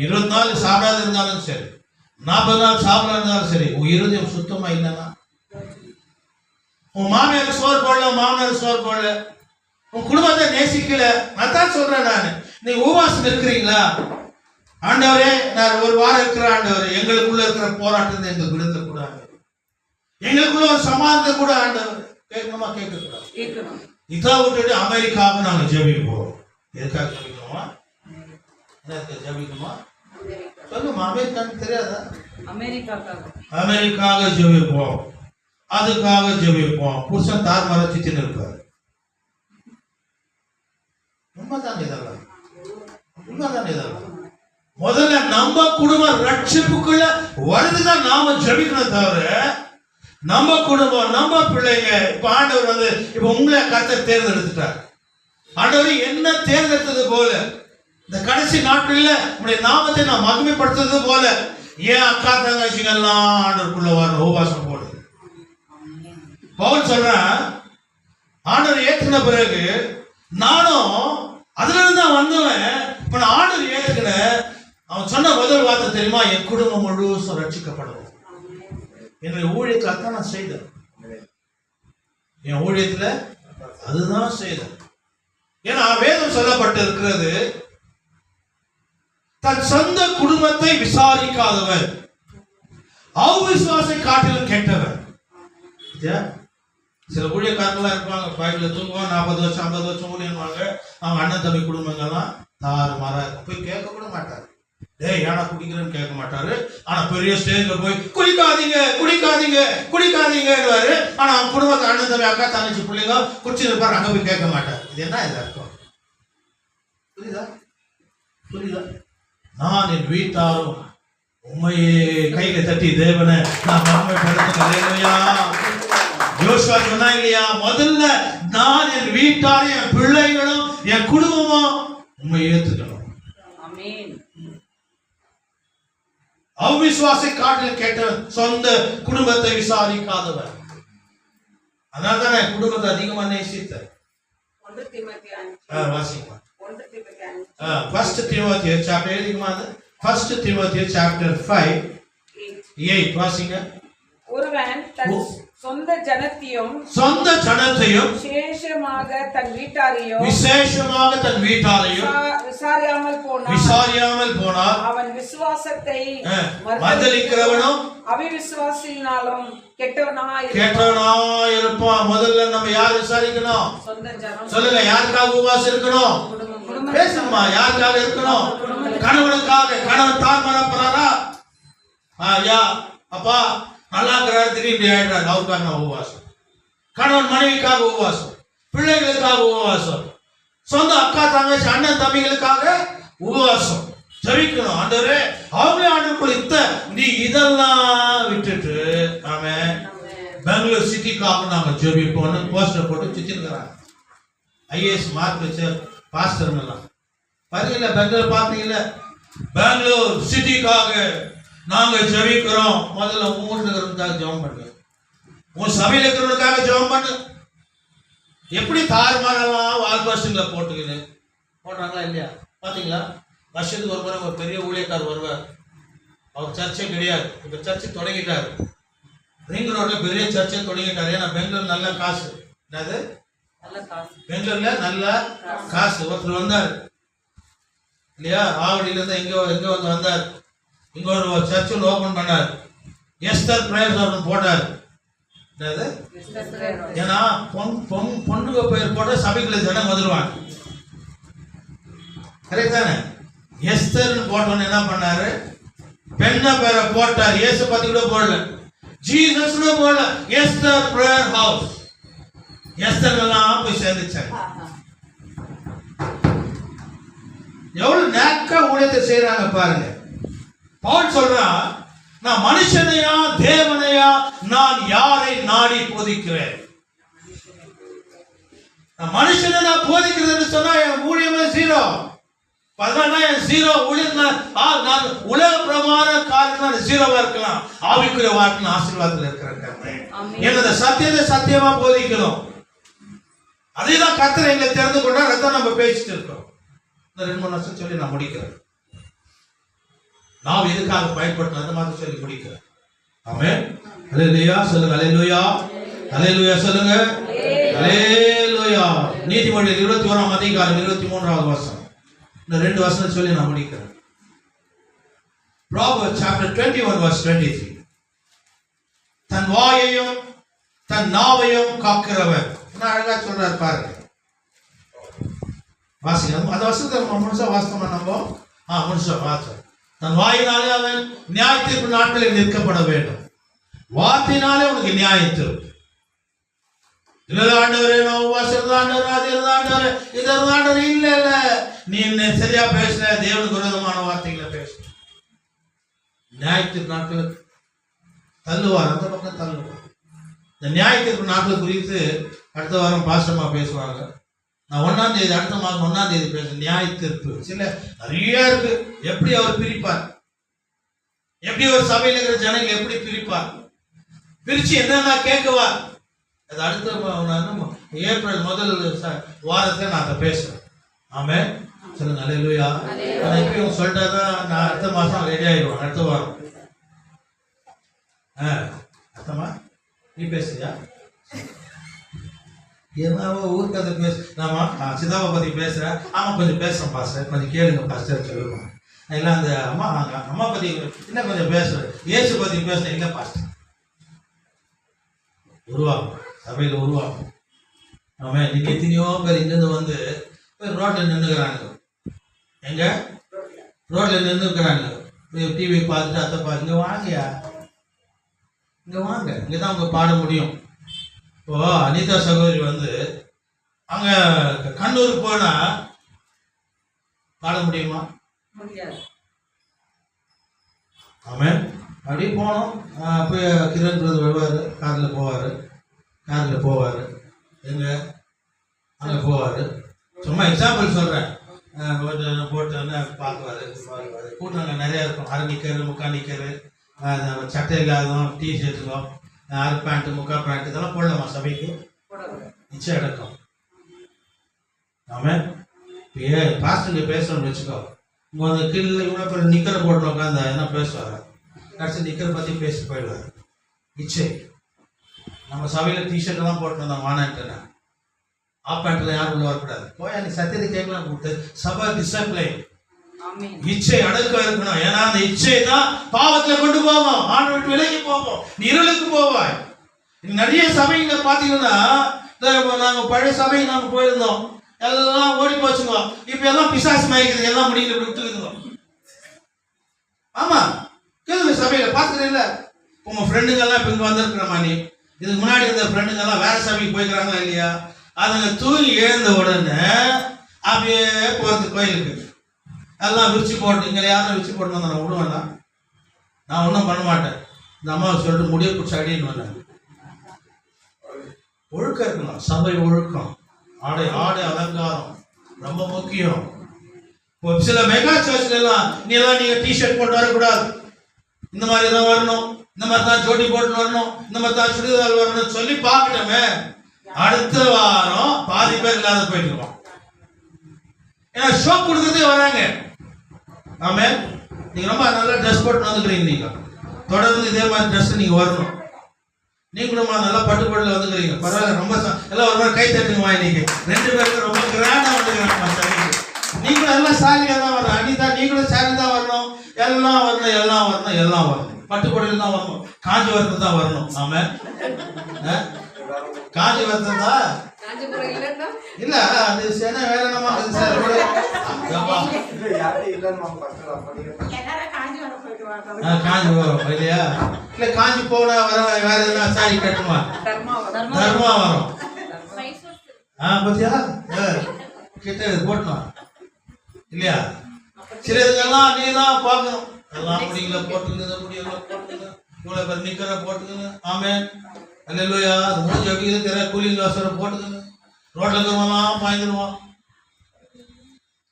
20 நாள் சாப்பிடாத இருந்தாலும் சரி, 40 நாள் சாப்பிடாத இருந்தாலும் சரி, உன் இருதயம் சுத்தமா இல்லைன்னா, உன் மாமியார் சோறு போடல, மாமனார் சோறு போடல, உன் குடும்பத்தை நேசிக்கல, அதான் சொல்றேன் நான். நீ உபவாசம் இருக்கிறீங்களா? ஆண்டவரே, நான் ஒரு வாரம் இருக்கிற ஆண்டவரே, எங்களுக்குள்ள இருக்கிற போராட்டத்தை எங்களுக்கு விடுதலை கூட, எங்களுக்குள்ள ஒரு சமாதானத்தை கூட ஆண்டவர் கேட்கணுமா? கேட்கக்கூடாது. இதை விட்டுட்டு அமெரிக்காவுக்கு நாங்க ஜெபிக்க போறோம். எதுக்காக ஜெபிக்கணுமா? ஜெபிக்கணுமா? சொல்லுமா. அமெரிக்கான்னு தெரியாதா? அமெரிக்காக ஜெபிப்போம், அதுக்காக ஜெபிப்போம். புருஷன் தார் மறைச்சிட்டு இருப்பாரு. உண்மைதானே இதெல்லாம்? உண்மைதானே இதெல்லாம்? முதல்ல நம்ம குடும்பம் ரட்சிப்புக்குள்ள வருதுதான் நாம ஜெபிக்கணும். தவிர நம்ம குடும்பம், நம்ம பிள்ளைங்க, இப்ப ஆண்டவர் இப்ப உங்களை கர்த்தர் தேர்ந்தெடுத்துட்டார். ஆண்டவர் என்ன தேர்ந்தெடுத்தது போல இந்த கடைசி நாட்கள்ல உடைய நாமத்தை நான் மகிமைப்படுத்துறது போல ஏன் அக்கா தங்கச்சிங்கெல்லாம் ஆண்டவருக்குள்ள வர உபவாசம் போடுது. பவுல் சொல்றேன், ஆண்டவர் ஏற்றுன பிறகு நானும் அதுல இருந்து தான் வந்தவன். இப்ப நான் ஆண்டவர் ஏற்றுக்கின, அவன் சொன்ன முதல் வார்த்தை தெரியுமா? என் குடும்பம் முழுசும் ரட்சிக்கப்படும். என்னுடைய ஊழியத்தை அதான் நான் செய்தேன். என் ஊழியத்துல அதுதான் செய்தேன். ஏன்னா வேதம் சொல்லப்பட்டு இருக்கிறது, தன் சொந்த குடும்பத்தை விசாரிக்காதவன் அவிசுவாசை காட்டிலும் கெட்டவன். சில ஊழியக்காரங்களாம் இருப்பாங்க, பைக்ல தூங்குவாங்க, 40 வருஷம் 50 வருஷம் ஊழியன்வாங்க. அவங்க அண்ணன் தம்பி குடும்பங்கள்லாம் தாறு மாறா போய் கேட்க கூட மாட்டாரு. டேய் ஏன்னா குடிக்கிறேன்னு கேட்க மாட்டாரு. ஆனா பெரிய ஸ்டேஜ்ல போய் குடிக்காதீங்க குடிக்காதீங்க குடிக்காதீங்கன்னு. ஆனா அவன் குடும்பத்தை அண்ணன் தம்பி அக்கா தங்கச்சி பிள்ளைங்க குடிச்சிருப்பாரு, அங்க போய் கேட்க மாட்டாரு. இது என்ன இது அர்த்தம்? புரியுதா? புரியுதா? நான் என் வீட்டாரும் உண்மையே கையில தட்டி தேவனை நான் மகிமைப்படுத்துகிறேன். யோசுவா சொன்னா இல்லையா? முதல்ல நான் என் வீட்டாரும், என் பிள்ளைகளும், என் குடும்பமும் உண்மையை ஏத்துக்கணும். அவிசுவாசை காட்டில் கேட்டவன் சொந்த குடும்பத்தை விசாரிக்காதவன். அதனால தான் என் குடும்பத்தை அதிகமா நேசித்தேன். வாசிக்கலாம். 1 Timothy chapter 5:8 வாசிங்க. ஒருவன் தன் சொந்த ஜனத்தையும் விசேஷமாக தன் வீட்டாரையும் விசாரியாமல் போனால் அவன் விசுவாசத்தை மறுதலிக்கிறவனும் அவிசுவாசியினாலும் கெட்டவனாய் இருப்பான். முதல்ல நம்ம யார் விசாரிக்கணும்? சொல்லுங்க, யாருக்காக உபவாசம் இருக்கணும்? பேசுமா, யாருக்காக இருக்கணும்? கணவனுக்காக. கணவன் தான் மறப்படுறாரா? ஐயா அப்பா நல்லா இருக்கிறாரு, திரும்பி ஆயிடுறாரு, அவருக்காக நான் உபவாசம். கணவன் மனைவிக்காக உபவாசம், பிள்ளைகளுக்காக உபவாசம், சொந்த அக்கா தங்கச்சி அண்ணன் தம்பிகளுக்காக உபவாசம். ஜெபிக்கணும். ஆண்டவரே அவங்களே ஆண்டவருக்குள்ள நீ இதெல்லாம் விட்டுட்டு நாம பெங்களூர் சிட்டிக்காக நாங்க ஜெபிப்போம்னு போஸ்டர் போட்டு சுத்திருக்கிறாங்க. ஐஏஎஸ் மார்க் வச்ச பாஸ்டர்லாம் பாருங்கல்ல, பெங்களூர் பார்த்தீங்கல்ல, பெங்களூர் சிட்டிக்காக நாங்க ஜெபிக்கிறோம். முதல்ல ஊர்ல இருக்கிறவங்களுக்காக ஜெபம் பண்ணுங்க, உன் சபையில் இருக்கிறவங்களுக்காக ஜெபம் பண்ணு. எப்படி தாறுமாறெல்லாம் வால்பாஸ்டிங்ல போட்டுக்கின்னு போடுறாங்களா இல்லையா? பாத்தீங்களா? வருஷத்துக்கு ஒரு முறை ஒரு பெரிய ஊழியக்கார் வருவார். அவர் சர்ச்சே கிடையாது, இப்ப சர்ச்சை தொடங்கிட்டாரு. ரிங் ரோட்ல பெரிய சர்ச்சை தொடங்கிட்டாரு. ஏன்னா பெங்களூர் நல்ல காசு. என்னது? பெங்களூர்ல நல்ல காசு. ஒருத்தர் வந்தார் இல்லையா, ஆவடியில இருந்து எங்க வந்து வந்தார். இங்க ஒரு சர்ச் ஓபன் பண்ணார். எஸ்தர் பிரேயர் போட்டார். என்னது? ஏன்னா பொண்ணுங்க பேர் போட்ட சபைக்குள்ள ஜனம் வந்துருவாங்க. கரெக்ட் தானே? எஸ்தர்னு போட்டோன்னு என்ன பண்ணாரு? பெண்ண பேரை போட்டார். இயேசு பத்தி கூட போடல, ஜீசஸ் போடல, எஸ்தர் பிரேயர் ஹவுஸ். எஸ்தர் எல்லாம் போய் சேர்ந்துச்சாங்க. எவ்வளவு நேக்கா ஊழியத்தை செய்யறாங்க பாருங்க. பவுல் சொல்றான், நான் மனுஷனையா தேவனையா நான் யாரை நாடி போதிக்கிறேன்? நான் மனுஷனை நான் போதிக்கிறேன்னு சொன்னா என் ஊழியமே ஜீரோ. என் ஜீரோ ஊழியம். நான் உலக பிரமாண காரியத்தில் ஜீரோவா இருக்கலாம், ஆவிக்குரிய வார்த்தை ஆசீர்வாதத்தில் இருக்கிறேன். என்னோட சத்தியத்தை சத்தியமா போதிக்கணும். அதே தான் கர்த்தர் எங்களை தெரிந்து கொண்டா. அதான் நம்ம பேசிட்டு இருக்கோம். இந்த 2-3 வருஷம் சொல்லி நான் முடிக்கிறேன். நான் எதுக்காக பயன்படுத்தணும் அந்த மாதிரி சொல்லி முடிக்கிறேன். ஆமென். அல்லேலூயா சொல்லுங்க. அல்லேலூயா, அல்லேலூயா சொல்லுங்க. அல்லேலூயா. நீதிமொழிகள் 21ஆம் அதிகாரம் 23வது வசனம். இந்த 2 வசனம் சொல்லி நான் முடிக்கிறேன். Proverbs chapter 21 verse 23. தன் வாயையும் தன் நாவையும் காக்கிறவன். நான் அழகா சொல்றாரு பாருங்க. வாசிங்க அந்த வசனத்தை முழுசா வாசித்தோமா நம்ம? முழுசா வாசம். தன் வாயினாலே அவன் நியாய தீர்ப்பு நாட்களில் நிற்கப்பட வேண்டும். வார்த்தையினாலே உனக்கு நியாயம் தீர்ப்பு. ஆண்டவரே நான் உபவாசம் ஆண்டவர், அது ஆண்டவர், இது ஆண்டவர். இல்ல இல்ல, நீ என்ன சரியா பேசல, தேவனுக்கு விரோதமான வார்த்தைகளை பேச. நியாய தீர்ப்பு நாட்களுக்கு தள்ளுவார், அந்த பக்கம் தள்ளுவார். இந்த நியாய தீர்ப்பு நாட்கள் குறித்து அடுத்த வாரம் பாஸ்டமா பேசுவாங்க. நான் 1ஆம் தேதி, அடுத்த மாதம் 1ஆம் தேதி பேசுறேன். நியாய தீர்ப்பு சில நிறைய இருக்கு. எப்படி அவர் பிரிப்பார், எப்படி ஒரு சபையில் இருக்கிற ஜனங்கள் எப்படி பிரிப்பார், பிரிச்சு என்னன்னா கேட்குவார். அது அடுத்த ஏப்ரல் முதல் வாரத்தில் நான் அதை பேசுறேன். ஆமென் சொல்லுங்க. அல்லேலூயா. நான் இப்பயும் சொல்லிட்டாதான் நான் அடுத்த மாசம் ரெடி ஆயிடுவேன். அடுத்த வாரம் அர்த்தமா நீ பேசுறியா? என்னவோ ஊர் கதை பேச. நான் சிதாவை பத்தி பேசுறேன். ஆமா கொஞ்சம் பேசுறேன் பாஸ்டர், கொஞ்சம் கேளுங்க பாஸ்டர் சொல்லுவாங்க. இல்லை அந்த அம்மா பத்தி இன்னும் கொஞ்சம் பேசுறேன். இயேசு பத்தி பேசுறேன். இல்லை பாஸ்டர் உருவாகும், சபையில் உருவாகும். அவன் இன்னைக்கு எத்தனையோ பேர் இங்கிருந்து வந்து ரோட்ல நின்றுக்கிறாங்க. எங்க ரோட்ல நின்றுக்கிறாங்க. டிவி பார்த்துட்டு அத்தை பார்த்து இங்க வாங்கயா, இங்க வாங்க, இங்கதான் அவங்க பாட முடியும். இப்போ அனிதா சகோதரி வந்து அங்க கண்ணூருக்கு போனா பாட முடியுமா? ஆமென். அப்படியே போனோம். போய் கிரண் பிரதர் வருவார், காரில் போவார். எங்க அங்கே போவார். சும்மா எக்ஸாம்பிள் சொல்கிறேன். போட்டு பார்க்குவார். கூட்டம் நிறையா இருக்கும். அரை நிற்கரு, முக்கால் நிற்கரு, சட்டை இல்லாததும், டிஷர்ட்டுக்கும், அரை பேண்ட்டு, முக்கால் பேண்ட், இதெல்லாம் போடலாமா சபைக்கு? நிச்சயம் எடுக்கும். ஆமாம். இப்போ பாஸ்டர்கிட்ட பேசணும்னு வச்சுக்கோ. இங்கே வந்து கீழே இவ்வளோ பேர் நிற்கிற போட்டு உட்காந்து என்ன பேசுவார். கடைசி நிற்கிற பற்றி பேசி போயிடுவார். இச்சை. நம்ம சபையில் டிஷர்ட்டெல்லாம் போட்டு வந்தோம் வானான்ட்டு. ஆப் பேண்ட்டில் யாரும் உள்ள வரக்கூடாது. போய் நீ சத்தியத்தை கேட்கலாம் கூப்பிட்டு சபை டிசிப்ளின், இச்சை அடக்கம் இருக்கணும். ஏன்னா அந்த இச்சை தான் பாவத்துல கொண்டு போவோம், ஆண்டவரை விட்டு விலகி போவோம், நீ இருளுக்கு போவாய். நிறைய சபைகளை பார்த்தீங்கன்னா, நாங்கள் பழைய சபைக்கு நாங்கள் போயிருந்தோம், எல்லாம் ஓடி போச்சுங்க. இப்ப எல்லாம் பிசாசு மயக்குது, எல்லாம் முடியல விட்டுக்குதுங்க. ஆமா கேளுங்க, சபையில பார்த்துக்கல. உங்க ஃப்ரெண்டுங்க எல்லாம் இப்ப இங்க வந்திருக்கிறமா, நீ இதுக்கு முன்னாடி இருந்த ஃப்ரெண்டுங்க எல்லாம் வேற சபைக்கு போய்க்கிறாங்களா இல்லையா? அதுங்க தூங்கி எழுந்த உடனே அப்படியே போறது கோயிலுக்கு எல்லாம் விரிச்சு போட்டு. இங்கே யாரும் விரிச்சு போட்டு வந்தா நான் விடுவேன்னா? நான் ஒன்றும் பண்ண மாட்டேன். இந்த அம்மாவை சொல்லிட்டு முடிய பிடிச்சி அடின்னு வந்தேன். ஒழுக்கம் இருக்கணும், சபை ஒழுக்கம். ஆடை அலங்காரம் ரொம்ப முக்கியம். இப்போ சில மெகா சர்ச்ல எல்லாம் நீங்க டிஷர்ட் போட்டு வரக்கூடாது, இந்த மாதிரி தான் வரணும், இந்த மாதிரி தான் ஜோடி போட்டு வரணும், இந்த மாதிரி தான் சுடிதார் வரணும் சொல்லி பார்க்கணுமே, அடுத்த வாரம் பாதி பேர் இல்லாத போயிட்டுருவோம். ஏன்னா ஷோ கொடுக்கறதே வராங்க. ஆமே, நீங்க ரொம்ப நல்லா ட்ரெஸ் போட்டு வந்துக்கிறீங்க, நீங்க தொடர்ந்து இதே மாதிரி ட்ரெஸ் நீங்க வரணும். நீங்களும் நல்லா பட்டுப்படல வந்துக்கிறீங்க, பரவாயில்ல, ரொம்ப எல்லாம் ஒரு மாதிரி கை தட்டுங்கம்மா. இன்னைக்கு 2 பேருக்கு ரொம்ப கிராண்டா வந்துக்கிறாங்க. நீங்களும் எல்லாம் சாரியா தான் வரணும். அனிதா நீங்களும் சாரி தான் வரணும், எல்லாம் வரணும். பட்டுப்படையில் தான் வரணும், காஞ்சிபுரத்துல தான் வரணும். ஆமா, காஞ்சிபுரத்துல தான் இல்ல, அது சேன வேற என்னமா சார் காஞ்சிபுரம் இல்லையா? இல்ல காஞ்சி போன வர வேற எதுனா சாரி கட்டுமா? தர்மா வரும். பத்தியா கிட்ட போட்டணும் இல்லையா? சில இதுக்கெல்லாம் நீ தான் பார்க்கணும். எல்லாம் முடியல போட்டுக்குது, முடியெல்லாம் போட்டுக்குது, இவ்வளவு பேர் நிக்கிற போட்டுக்குது. ஆமே, அல்லேலூயா. அது மூஞ்சி எப்படி இருக்கிற கூலிங் கிளாஸ் போட்டுக்குது, ரோட்ல இருக்கிறவங்கலாம் பாய்ந்துருவான்.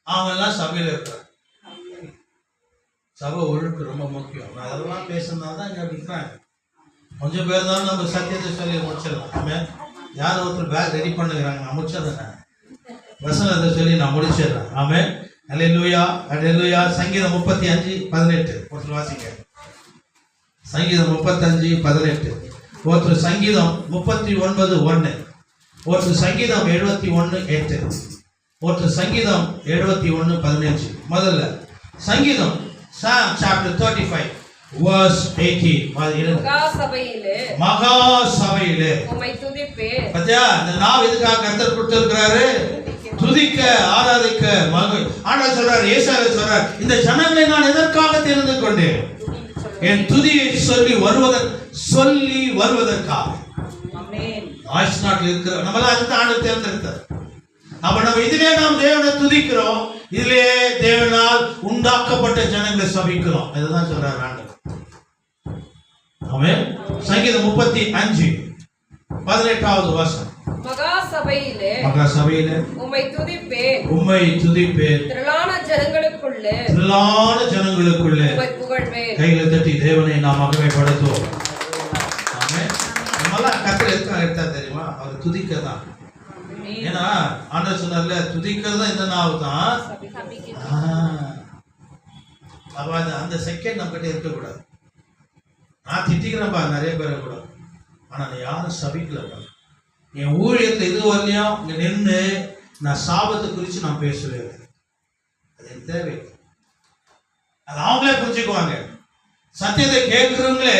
அவங்க எல்லாம் சபையில இருக்கிறாங்க. சபை ஒழுக்கு ரொம்ப முக்கியம். நான் அதெல்லாம் பேசுனா தான் இங்க இருக்கிறாங்க. கொஞ்சம் பேர் தான் நம்ம சத்தியத்தை சொல்லி முடிச்சிடலாம். ஆமே, யார் ஒருத்தர் பேக் ரெடி பண்ணுகிறாங்க, நான் முடிச்சிடுறேன், வசனத்தை சொல்லி நான் முடிச்சிடுறேன். ஆமே, அல்லேலூயா, அல்லேலூயா. சங்கீதம் 35:18 ஒருத்தர் வாசிங்க. சங்கீதம் 35:18. ஒருத்தர் சங்கீதம் 39:1. ஒருத்தர் சங்கீதம் 71:8. ஒருத்தர் சங்கீதம் 71:15. முதல்ல சங்கீதம் Psalm chapter 35 verse 18. மகா சபையிலே உம்மை துதிப்பேன். பத்தியா, இந்த நாவ் எதுக்காக கர்த்தர் கொடுத்திருக்கிறாரு? துதிக்க, ஆராதிக்க. ஆண்டவர் சொல்றாரு, ஏசாயா சொல்றாரு, இந்த ஜனங்களை நான் எதற்காக தெரிந்து கொண்டேன்? என் துதியை சொல்லி வருவதற்காக. ஆயுஷ் நாட்டில் இருக்கிற நம்மளாம் அதுக்கு ஆண்டவர் தேர்ந்தெடுத்தார். அப்ப நம்ம இதிலே நாம் தேவனை துதிக்கிறோம், இதிலே தேவனால் உண்டாக்கப்பட்ட ஜனங்களை சபிக்கிறோம். இதுதான் சொல்றாரு ஆண்டவர். ஆமென். சங்கீதம் 35:18 வசனம். மகா சபையிலே உம்மை துதிப்பேன். திரளான ஜனங்களுக்குள்ளே உம்மை புகழ்வேன். கைகளை தட்டி தேவனை நாம் மகிமைப்படுத்துவோம். ஆமென். நம்மெல்லாம் கர்த்தர் எதுக்காக எடுத்தார் தெரியுமா? அவர் துதிக்க தான். ஏன்னா ஆண்டவர் சொன்னார்ல, துதிக்கிறது தான் இந்த நாவு தான். அப்ப அந்த செகண்ட் நம்ம கிட்ட இருக்கக்கூடாது. நான் திட்டிக்கிறேன்ப்பா நிறைய பேரை கூட, ஆனா நான் யாரும் சபிக்கல. என் ஊழியத்துல இது வரலையும் இங்க நின்று நான் சாபத்தை குறித்து நான் பேசுவேன். அது எனக்கு தேவை. அது அவங்களே புரிஞ்சுக்குவாங்க. சத்தியத்தை கேட்கிறவங்களே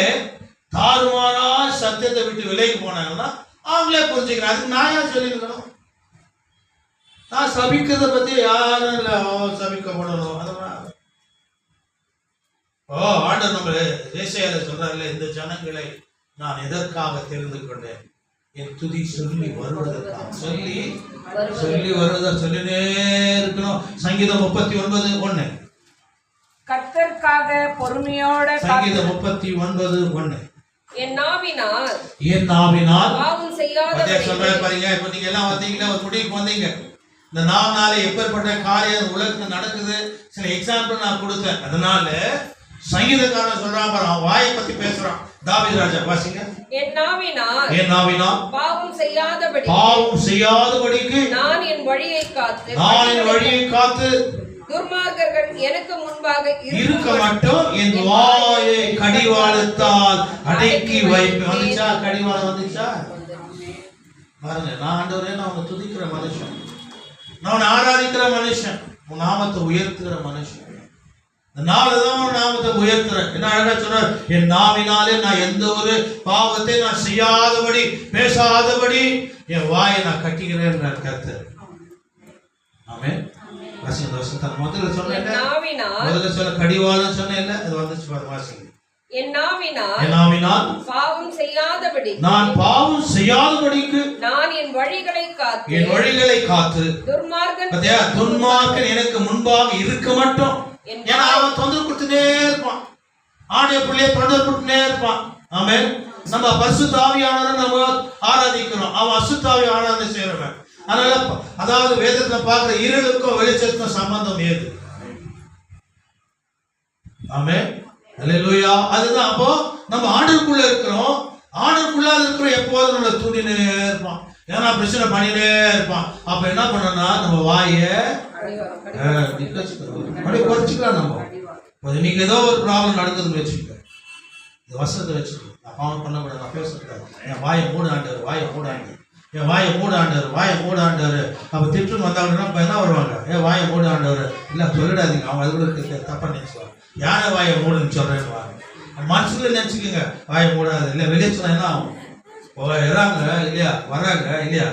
தாறுமாறா சத்தியத்தை விட்டு விலைக்கு போனாங்கன்னா அவங்களே புரிஞ்சுக்கிறேன். அதுக்கு நான் யார் சொல்லிருக்கணும்? நான் சபிக்கிறத பத்தி யாரும் இல்லை. சபிக்கப்படணும் அதெல்லாம். ஆண்டவர் நம்மளே ஏசாயால சொல்றாருல, இந்த ஜனங்களை நான் எதற்காக தெரிந்து கொண்டேன்? என் துதி சொல்லி வருவதற்காக. சொல்லி வருவதா சொல்லினே இருக்கணும். சங்கீதம் 39:1. கர்த்தருக்காக பொறுமையோட. சங்கீதம் 39:1. என் நாவினால் பாவம் செய்யாத சொல்ற பாருங்க. இப்ப நீங்க எல்லாம் வந்தீங்களா, ஒரு முடிவுக்கு வந்தீங்க. இந்த நாவினால எப்பேற்பட்ட காரியம் உலகத்துல நடக்குது, சில எக்ஸாம்பிள் நான் கொடுத்தேன். அதனால சங்கீதக்காரன் சொல்றான் பாரு, அவன் வாயை பத்தி பேசுறான். தாவீது ராஜா வாசிங்க. என் நாவினால் பாவம் செய்யாதபடிக்கு நான் என் வழியை காத்து துர்மார்க்கர்கள் எனக்கு முன்பாக இருக்க மட்டும் என் வாயை கடிவாளத்தால் அடக்கி வைப்பேன். வந்துச்சா? கடிவாளம் வந்துச்சா? பாருங்க, நான் ஆண்டவரே, நான் உன்னை துதிக்கிற மனுஷன், நான் உன்னை ஆராதிக்கிற மனுஷன், உன் நாமத்தை உயர்த்துகிற மனுஷன். நாமதான் நாமத்தை உயர்த்துறேன். என்ன அழகா சொல்றார், என் நாவினாலே நான் எந்த ஒரு பாவத்தை நான் செய்யாதபடி பேசாதபடி என் வாயை நான் கட்டிக்கிறேன் கர்த்தர். ஆமென். முதல்ல சொன்னேன், முதல்ல சொல்ல கடிவாளம் சொன்னேன், அது வந்துச்சு பாருங்க. வாசிங்க. என் நாவினால் பாவம் செய்யாதபடி நான் பாவம் செய்யாதபடிக்கு நான் என் வழிகளை காத்து துன்மார்க்கன் எனக்கு முன்பாக இருக்க மட்டும். ஏன்னா அவன் தொந்தரவு கொடுத்துட்டே இருப்பான், ஆடைய பிள்ளைய தொந்தரவு கொடுத்துட்டே இருப்பான். ஆமென். நம்ம பரிசுத்த ஆவியானவரை நம்ம ஆராதிக்கிறோம், அவன் அசுத்த ஆவி ஆராதனை செய்யறவன். அதனால அதாவது வேதத்துல பார்க்கிற இருளுக்கும் வெளிச்சத்துக்கும் சம்பந்தம் ஏது? ஆமென், அல்லேலூயா. அதுதான். அப்போ நம்ம ஆண்டவருக்குள்ள இருக்கிறோம். ஆண்டவருக்குள்ளாத இருக்கிறோம். எப்போதும் நம்மள தூண்டினே இருப்பான், ஏன்னா பிரச்சனை பண்ணினே இருப்பான். அப்ப என்ன பண்ணணும்னா நம்ம வாயை அப்படியே குறைச்சிக்கலாம். நம்ம நீங்க ஏதோ ஒரு ப்ராப்ளம் நடக்குதுன்னு வச்சுக்க, இந்த வசனத்தை வச்சுக்கோ, நான் பாவம் பண்ணக்கூடாது, நான் பேசக்கூடாது, என் வாயை மூடாண்டவர், வாயை மூடாண்டு, என் வாயை மூடாண்டவர், வாயை மூடாண்டவர். அப்ப திட்டுன்னு வந்தாங்கன்னா இப்ப என்ன வருவாங்க, ஏன் வாயை மூடாண்டவர், இல்ல சொல்லிடாதீங்க, அவங்க அது கூட தப்பா நினைச்சுவாங்க. யானை வாயை மூடுன்னு சொல்றேன்னு வாங்க, மனசுல நினைச்சுக்கோங்க வாயை மூடாது. இல்ல வெளியே சொன்னா என்ன ஆகும்? இறாங்க இல்லையா, வராங்க இல்லையா,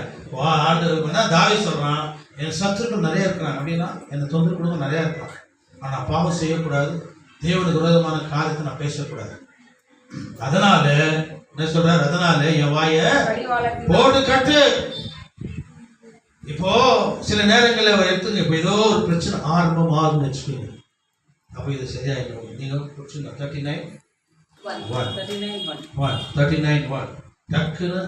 ஆண்டு தாவி சொல்றான், என் சத்துருக்கள் நிறைய இருக்கிறாங்க அப்படின்னா என்னை தொந்தரவு கொடுக்க நிறைய இருக்கிறாங்க. ஆனா பாவம் செய்யக்கூடாது, தேவனுக்கு விரோதமான காரியத்தை நான் பேசக்கூடாது. அதனால என்ன சொல்றாரு, அதனால என் வாய போட்டு கட்டு. இப்போ சில நேரங்களில் எடுத்துங்க, இப்போ ஏதோ ஒரு பிரச்சனை ஆரம்பம் ஆகும்னு வச்சுக்கோங்க, அப்போ இது சரியாயிடும். நீங்க புரிச்சுங்க. 39:1 டக்குன்னு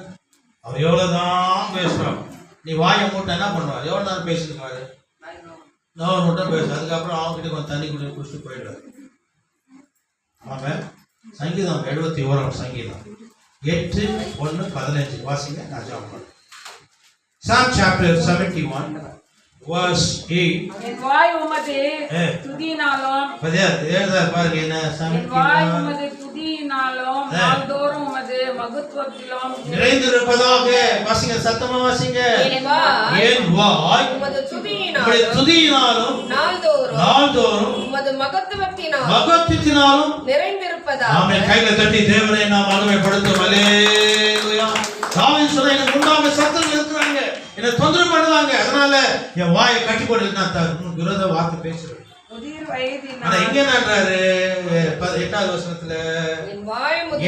அவர் எவ்வளவுதான் பேசுறான், நீ வாயை மூட்டை என்ன பண்ணுவார், எவ்வளவு நேரம் பேசிருக்காரு, நான் மட்டும் பேச, அதுக்கப்புறம் அவங்க கிட்ட கொஞ்சம் தண்ணி குடிச்சுட்டு போயிடுவாரு. ஆமாம். சங்கீதம் 71 சங்கீதம் 8:1-15 வாசிங்க, நான் ஜாப் பண்ணேன். Psalm chapter 71 verse 8. என் வாய் உமது துதியினாலும் பாருங்க என்ன என் வாய் உமது துதியினாலும் நாள்தோறும் உமது மகத்துவத்திலும் நிறைந்திருப்பதாக. வாசிங்க, சத்தமா வாசிங்க. என் வாய் உமது துதியினாலும் நாள்தோறும் உமது மகத்துவத்தினாலும் நிறைந்திருப்பதாக. ஆமென். கையில தட்டி தேவனை நாம் மகிமைப்படுத்தும். அல்லேலூயா. தாவீது சொல்றான், எனக்கு முன்பாக சத்துருக்கள் இருக்கிறாங்க, என்னை தொந்தரவு பண்ணுவாங்க, அதனால என் வாயை கட்டி போட்டு விரோத வார்த்தை பேசுறேன். ஆனா எங்க நன்றாரு 8வது வசனத்துல,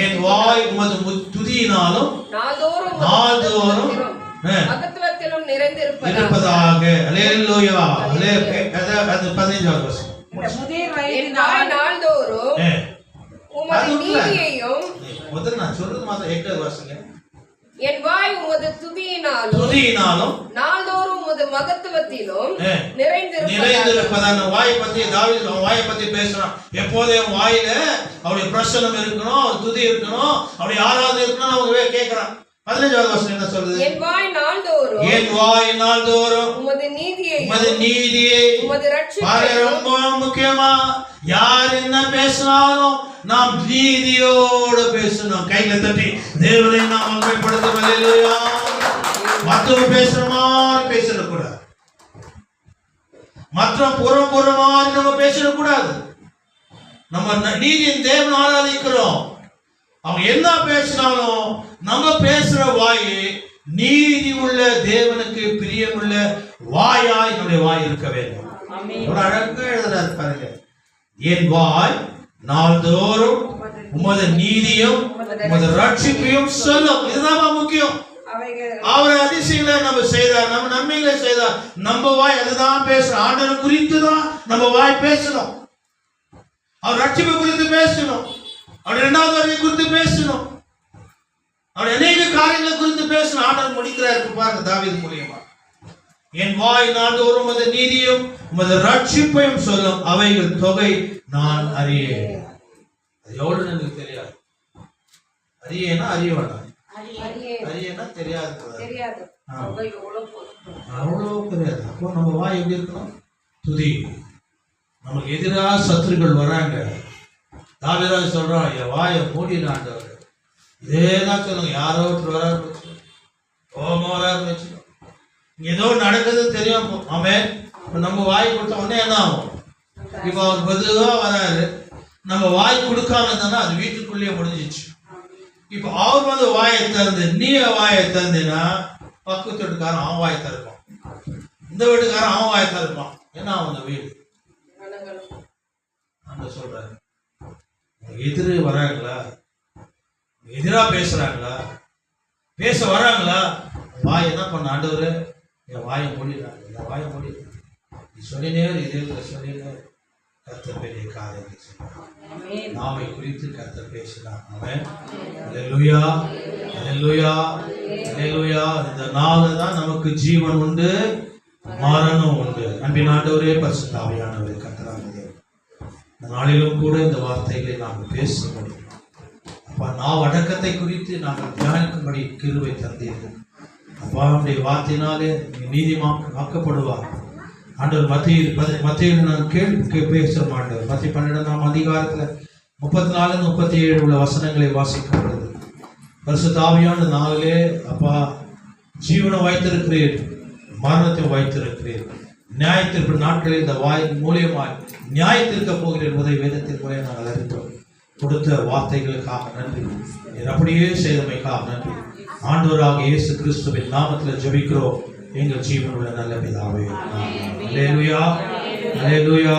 என் வாய் உமது துதியினாலும் நாள்தோறும் மகத்துவத்திலும் நிறைந்திருப்பதாக. அல்லேலூயா. அது 15வது வசனம். என் வாய் நாள்தோறும் உமது நீதியையும், முதல்ல நான் சொல்றது மாத்திரம் 8வது வசனம், என் வாய் உமது துதியினாலும் நாள்தோறும் உமது மகத்துவத்திலும் நிறைந்திருப்பதாக. வாயை பத்தி தாவீது அவன் வாயை பத்தி பேசுறான். எப்போதும் என் வாயில அவருடைய பிரசன்னம் இருக்கணும், அவர் துதி இருக்கணும், அவருடைய ஆராதனை இருக்கணும் அவங்க கேட்கிறான். 15வது வசனம் என்ன சொல்லுது, என் வாய் நாள்தோறும் உமது நீதியை உமது ரட்சிப்பை. ரொம்ப முக்கியமா, யார் என்ன பேசினாலும் நாம் நீதியோடு பேசணும். கையில தட்டி தேவனை நாம் மகிமைப்படுத்தும். அல்லேலூயா. மற்றவங்க பேசுற மாதிரி பேசிடக்கூடாது, மற்ற புறம் மாதிரி நம்ம பேசிடக்கூடாது. நம்ம நீதியின் தேவன் ஆராதிக்கிறோம், அவங்க என்ன பேசினாலும் நம்ம பேசுற வாய் நீதி உள்ள தேவனுக்கு பிரியமுள்ள வாயாய் நம்முடைய வாய் இருக்க வேண்டும். ஒரு அழகா எழுதுறாரு பாருங்க, என் வாய் நாள்தோறும் உமது நீதியும் உமது ரட்சிப்பையும் சொல்லும். இதுதான் முக்கியம். அவர் அதிசயங்களை நம்ம செய்தார், நம்ம நன்மைகளை செய்தார், நம்ம வாய் அதுதான் பேசணும். ஆண்டவர் குறித்து தான் நம்ம வாய் பேசணும், அவர் ரட்சிப்பை குறித்து பேசணும், அவர் 2வது வருகை குறித்து பேசணும், அவர் அநேக காரியங்களை குறித்து பேசணும். ஆண்டவர் முடிக்கிறார் பாருங்க தாவீது மூலியமா, என் வாய் நாள்தோறும் உமது நீதியும் உமது ரட்சிப்பையும் சொல்லும், அவைகள் தொகை நான் அறியேன். அது எவ்வளவு எனக்கு தெரியாது. அறியேனா அறிய வேண்டாம், அறியேனா தெரியாது, அவ்வளவு தெரியாது. அப்போ நம்ம வாய் எப்படி இருக்கணும், துதி. நமக்கு எதிராக சத்துருக்கள் வர்றாங்க, தாவீது சொல்றான், என் வாயை மூடினாண்டவர். இதேதான் சொல்லுங்க, யாரோ ஒருத்தர் வராரு கோபமா வராருன்னு வச்சுக்கோ, ஏதோ நடக்குது தெரியும். ஆமென். நம்ம வாய் கொடுத்த உடனே என்ன ஆகும், இப்போ அவர் பொதுவா வராரு, நம்ம வாய் கொடுக்காம இருந்தா அது வீட்டுக்குள்ளேயே முடிஞ்சிச்சு. இப்போ அவர் வாயை திறந்து நீ வாயை திறந்தீங்கன்னா பக்கத்து வீட்டுக்காரன் அவன் வாயை திறப்பான், இந்த வீட்டுக்காரன் அவன் வாயை திறப்பான். ஏன்னா அவங்க வீடு அந்த சொல்றாரு, எதிரே வராங்களா, எதிரா பேசுறாங்களா, பேச வராங்களா, வாய் என்ன பண்ண, ஆண்டவரு என் வாயை மூடிடுறாங்க, என் வாயை மூடிடுறாங்க, நீ சொல்லினே இதே சொல்லினே கர்த்தர் பெரிய காரியத்தை செய்வார். நாமை குறித்து கர்த்தர் பேசினார். ஆமென். அல்லேலூயா, அல்லேலூயா, அல்லேலூயா. இந்த நாள்ல தான் நமக்கு ஜீவன் உண்டு, மரணம் உண்டு. அன்பின் ஆண்டவரே, பரிசுத்த ஆவியானவரே, கர்த்தராகிய இந்த நாளிலும் கூட இந்த வார்த்தைகளை நாங்கள் பேச முடியும். அப்பா, நான் அடக்கத்தை குறித்து நாங்கள் தியானிக்கும்படி கிருபை தந்தீர்கள். அப்பா, நம்முடைய வார்த்தையினாலே நீதிமாக்கப்படுவார். ஆண்டவர் மத்தியில் நான் கேள்வி பேச மாட்டேன். 12ஆம் அதிகாரத்தில் 34-37 உள்ள வசனங்களை வாசிக்கப்படுது. பரிசுத்த ஆவியான நாளிலே அப்பா ஜீவனை வைத்திருக்கிறீர், மரணத்தை வைத்திருக்கிறீர். நியாயத்திற்கு நாட்களில் இந்த வாய் மூலியமாய் நியாயத்திற்க போகிறேன் என்பதை வேதத்தின் முறை நாங்கள் அறிந்தோம். கொடுத்த வார்த்தைகளுக்காக நன்றி. நீர் அப்படியே செய்தமைக்காக நன்றி. ஆண்டவராக இயேசு கிறிஸ்துவின் நாமத்தில் ஜெபிக்கிறோம் எங்கள் ஜீவனுள்ள நல்ல பிதாவே. அல்லேலூயா, அல்லேலூயா.